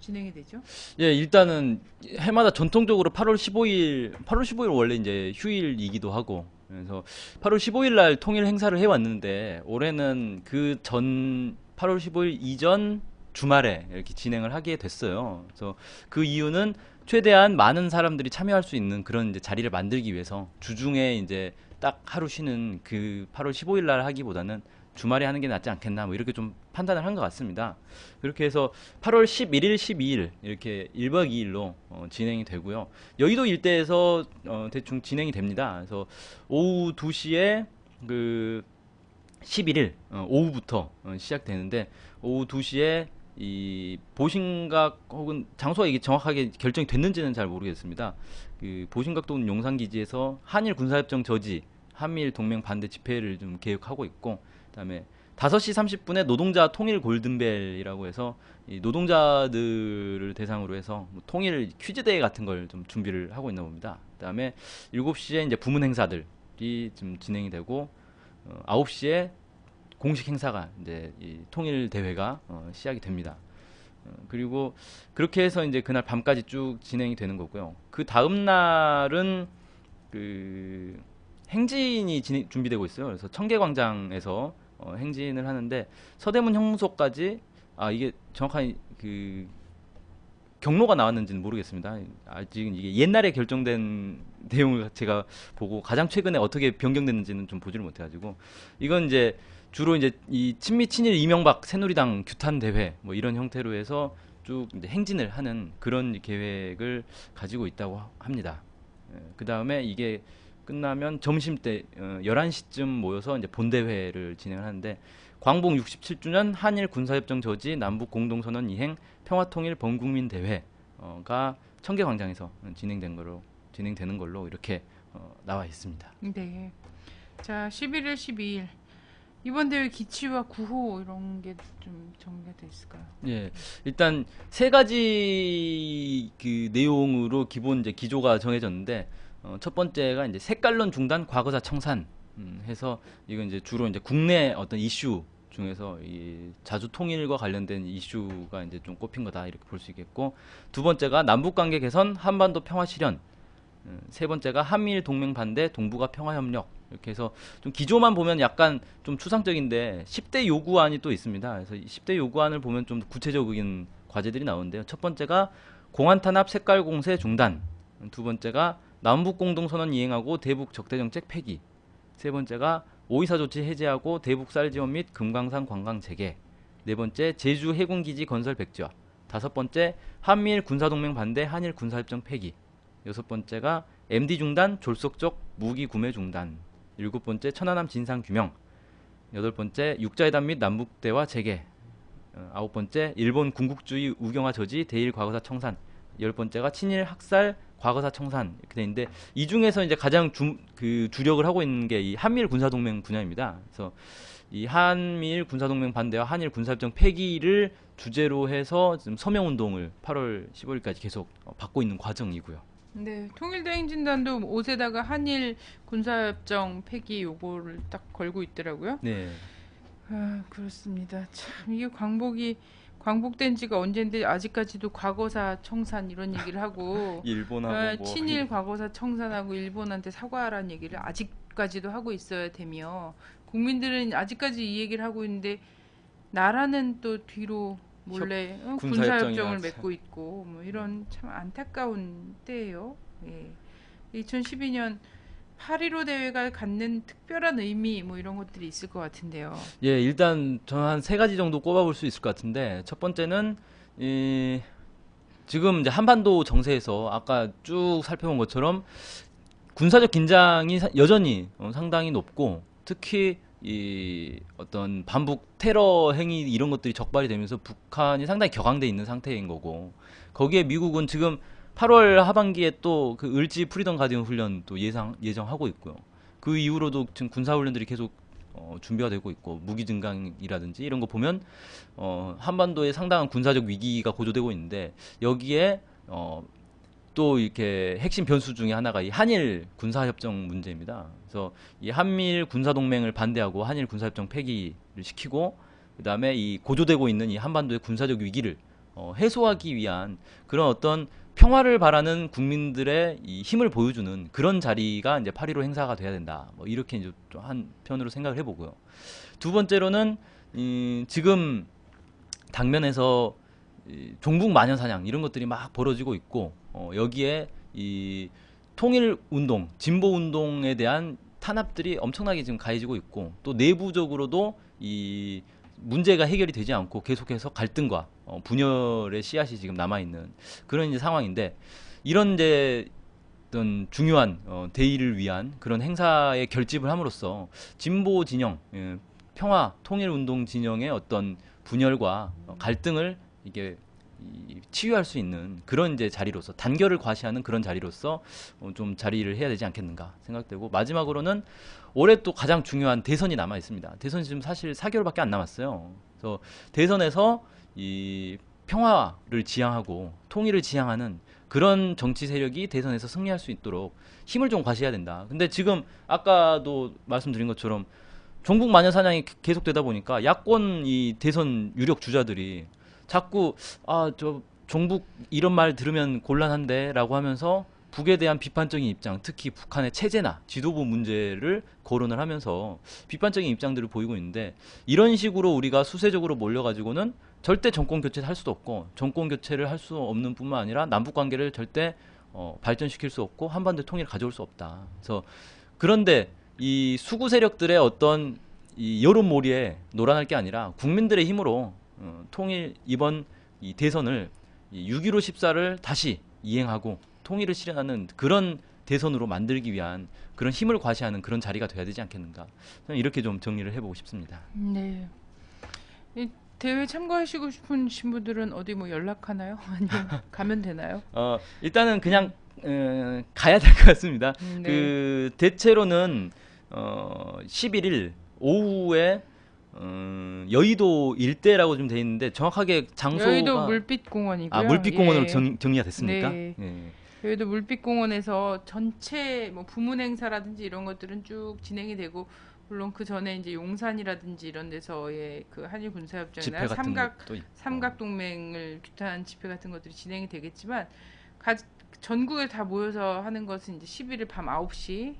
진행이 되죠? 예, 일단은 해마다 전통적으로 8월 15일 원래 이제 휴일이기도 하고, 그래서 8월 15일 날 통일 행사를 해왔는데, 올해는 그 전 8월 15일 이전 주말에 이렇게 진행을 하게 됐어요. 그래서 그 이유는 최대한 많은 사람들이 참여할 수 있는 그런 이제 자리를 만들기 위해서 주중에 이제 딱 하루 쉬는 그 8월 15일 날 하기보다는 주말에 하는 게 낫지 않겠나 뭐 이렇게 좀 판단을 한 것 같습니다. 그렇게 해서 8월 11일, 12일 이렇게 1박 2일로 진행이 되고요. 여의도 일대에서 대충 진행이 됩니다. 그래서 오후 2시에 그 11일 오후부터 시작되는데 오후 2시에 이 보신각 혹은 장소가 이게 정확하게 결정이 됐는지는 잘 모르겠습니다. 그 보신각 또는 용산기지에서 한일 군사협정 저지 한미일 동맹 반대 집회를 좀 계획하고 있고, 그다음에 5시 30분에 노동자 통일 골든벨이라고 해서 이 노동자들을 대상으로 해서 뭐 통일 퀴즈 대회 같은 걸 좀 준비를 하고 있나 봅니다. 그다음에 7시에 이제 부문 행사들이 좀 진행이 되고 9시에 공식 행사가 이제 이 통일 대회가 시작이 됩니다. 그리고 그렇게 해서 이제 그날 밤까지 쭉 진행이 되는 거고요. 그 다음 날은 그 행진이 준비되고 있어요. 그래서 청계광장에서 행진을 하는데 서대문 형무소까지 이게 정확한 그 경로가 나왔는지는 모르겠습니다. 아직은 이게 옛날에 결정된 내용을 제가 보고 가장 최근에 어떻게 변경됐는지는 좀 보지를 못해가지고 이건 이제 주로 이제 이 친미 친일 이명박 새누리당 규탄 대회 뭐 이런 형태로 해서 쭉 이제 행진을 하는 그런 계획을 가지고 있다고 합니다. 그 다음에 이게 끝나면 점심 때 11시쯤 모여서 이제 본대회를 진행을 하는데 광복 67주년 한일 군사협정 저지 남북 공동선언 이행 평화통일 범국민 대회가 청계광장에서 진행되는 걸로 이렇게 나와 있습니다. 네. 자, 11일, 12일 이번 대회 기치와 구호 이런 게 좀 정리가 돼 있을까요? 예, 일단 세 가지 그 내용으로 기본 이제 기조가 정해졌는데 첫 번째가 이제 색깔론 중단 과거사 청산 해서 이건 이제 주로 이제 국내 어떤 이슈 중에서 이 자주 통일과 관련된 이슈가 이제 좀 꼽힌 거다 이렇게 볼 수 있겠고, 두 번째가 남북 관계 개선 한반도 평화 실현, 세 번째가 한미일 동맹 반대 동북아 평화 협력 이렇게 해서 좀 기조만 보면 약간 좀 추상적인데 10대 요구안이 또 있습니다. 그래서 10대 요구안을 보면 좀 구체적인 과제들이 나오는데요. 첫 번째가 공안 탄압 색깔 공세 중단, 두 번째가 남북 공동선언 이행하고 대북 적대 정책 폐기, 세 번째가 오이사 조치 해제하고 대북 쌀 지원 및 금강산 관광 재개, 네 번째 제주 해군기지 건설 백지화, 다섯 번째 한미일 군사동맹 반대 한일 군사협정 폐기, 여섯 번째가 MD 중단 졸속적 무기 구매 중단, 일곱 번째 천안함 진상 규명, 여덟 번째 육자회담 및 남북 대화 재개, 아홉 번째 일본 군국주의 우경화 저지 대일 과거사 청산, 열 번째가 친일 학살 과거사 청산 이렇게 돼 있는데 이 중에서 이제 가장 주력을 하고 있는 게 이 한미일 군사동맹 분야입니다. 그래서 이 한미일 군사동맹 반대와 한일 군사협정 폐기를 주제로 해서 지금 서명운동을 8월 15일까지 계속 받고 있는 과정이고요. 네, 통일대행진단도 옷에다가 한일 군사협정 폐기 요거를 딱 걸고 있더라고요. 네. 그렇습니다. 참 이게 광복된 지가 언젠데 아직까지도 과거사 청산 이런 얘기를 하고 일본하고 뭐 친일 과거사 청산하고 일본한테 사과하라는 얘기를 아직까지도 하고 있어야 되며 국민들은 아직까지 이 얘기를 하고 있는데 나라는 또 뒤로 몰래 군사협정을 맺고 있고 뭐 이런 참 안타까운 때예요. 예. 2012년 8.15 대회가 갖는 특별한 의미 뭐 이런 것들이 있을 것 같은데요. 예, 일단 저는 한 세 가지 정도 꼽아볼 수 있을 것 같은데 첫 번째는 지금 이제 한반도 정세에서 아까 쭉 살펴본 것처럼 군사적 긴장이 여전히 상당히 높고 특히 이 어떤 반북 테러 행위 이런 것들이 적발이 되면서 북한이 상당히 격앙돼 있는 상태인 거고, 거기에 미국은 지금 8월 하반기에 또 그 을지 프리덤 가디언 훈련 또 예정하고 있고요. 그 이후로도 지금 군사 훈련들이 계속 준비가 되고 있고 무기 증강이라든지 이런 거 보면 한반도에 상당한 군사적 위기가 고조되고 있는데 여기에 또 이렇게 핵심 변수 중에 하나가 이 한일 군사협정 문제입니다. 그래서 이 한미일 군사동맹을 반대하고 한일 군사협정 폐기를 시키고 그다음에 이 고조되고 있는 이 한반도의 군사적 위기를 해소하기 위한 그런 어떤 평화를 바라는 국민들의 이 힘을 보여주는 그런 자리가 이제 8.15 행사가 돼야 된다. 뭐 이렇게 이제 좀 한편으로 생각을 해보고요. 두 번째로는 지금 당면에서 종북 마녀 사냥 이런 것들이 막 벌어지고 있고 여기에 이 통일 운동, 진보 운동에 대한 탄압들이 엄청나게 지금 가해지고 있고 또 내부적으로도 이 문제가 해결이 되지 않고 계속해서 갈등과 분열의 씨앗이 지금 남아 있는 그런 이제 상황인데 이런 이제 어떤 중요한 대의를 위한 그런 행사에 결집을 함으로써 진보 진영, 평화 통일 운동 진영의 어떤 분열과 갈등을 이게 치유할 수 있는 그런 이제 자리로서 단결을 과시하는 그런 자리로서 좀 자리를 해야 되지 않겠는가 생각되고 마지막으로는 올해 또 가장 중요한 대선이 남아 있습니다. 대선이 지금 사실 4개월밖에 안 남았어요. 그래서 대선에서 이 평화를 지향하고 통일을 지향하는 그런 정치 세력이 대선에서 승리할 수 있도록 힘을 좀 과시해야 된다. 근데 지금 아까도 말씀드린 것처럼 종북 마녀 사냥이 계속되다 보니까 야권 이 대선 유력 주자들이 자꾸 저 종북 이런 말 들으면 곤란한데라고 하면서 북에 대한 비판적인 입장, 특히 북한의 체제나 지도부 문제를 거론을 하면서 비판적인 입장들을 보이고 있는데 이런 식으로 우리가 수세적으로 몰려가지고는 절대 정권 교체를 할 수도 없고 정권 교체를 할 수 없는 뿐만 아니라 남북 관계를 절대 발전시킬 수 없고 한반도 통일을 가져올 수 없다. 그래서 그런데 이 수구 세력들의 어떤 이 여론몰이에 놀아날 게 아니라 국민들의 힘으로 통일 이번 이 대선을 6.15 14를 다시 이행하고 통일을 실현하는 그런 대선으로 만들기 위한 그런 힘을 과시하는 그런 자리가 돼야 되지 않겠는가. 저는 이렇게 좀 정리를 해보고 싶습니다. 네. 이 대회 참가하시고 싶은 분들은 어디 뭐 연락하나요? 아니면 가면 되나요? 일단은 그냥 가야 될 것 같습니다. 네. 그 대체로는 11일 오후에 여의도 일대라고 좀 돼 있는데 정확하게 장소가 여의도 물빛공원이고요. 물빛공원으로 예. 정리가 됐습니까? 네. 예. 여의도 물빛공원에서 전체 뭐 부문 행사라든지 이런 것들은 쭉 진행이 되고 물론 그 전에 이제 용산이라든지 이런 데서의 그 한일 군사협정이나 집회 같은 것도 있고. 삼각 동맹을 규탄한 집회 같은 것들이 진행이 되겠지만 전국에 다 모여서 하는 것은 이제 11일 밤 9시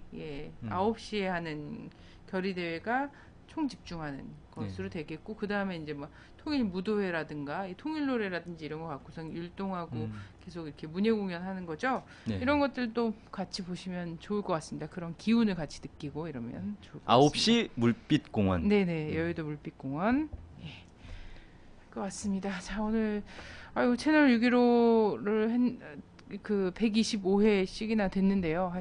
9시에 하는 결의 대회가 총 집중하는 것으로 되겠고 그 다음에 이제 뭐 통일 무도회라든가 통일 노래라든지 이런 거 갖고서 율동하고 계속 이렇게 문예 공연하는 거죠. 네. 이런 것들도 같이 보시면 좋을 것 같습니다. 그런 기운을 같이 느끼고 이러면 좋을 것 같습니다. 9시 물빛공원. 네네 여의도 물빛공원. 예. 것 같습니다. 자 오늘 채널 615를 그 125회씩이나 됐는데요.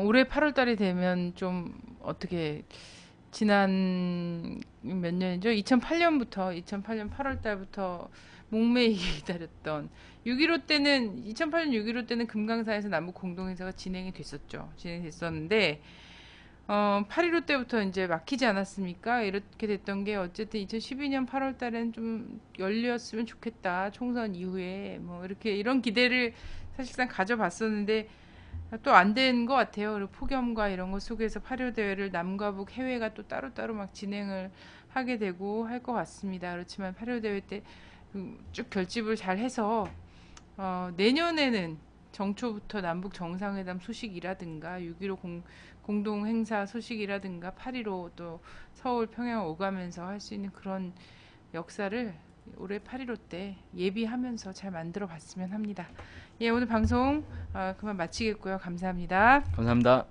올해 8월달이 되면 좀 어떻게 지난 몇 년이죠? 2008년 8월달부터 목매이게 기다렸던 6.15 때는 2008년 6.15 때는 금강산에서 남북 공동행사가 진행됐었는데 8.15 때부터 이제 막히지 않았습니까? 이렇게 됐던 게 어쨌든 2012년 8월달엔 좀 열렸으면 좋겠다. 총선 이후에 뭐 이렇게 이런 기대를 사실상 가져봤었는데 또 안 된 것 같아요. 그리고 폭염과 이런 것 속에서 8.15 대회를 남과 북 해외가 또 따로따로 막 진행을 하게 되고 할 것 같습니다. 그렇지만 8.15 대회 때 쭉 결집을 잘 해서 내년에는 정초부터 남북 정상회담 소식이라든가 6.15 공동 행사 소식이라든가 8.15 또 서울 평양 오가면서 할 수 있는 그런 역사를 올해 8.15 때 예비하면서 잘 만들어 봤으면 합니다. 예, 오늘 방송 그만 마치겠고요. 감사합니다. 감사합니다.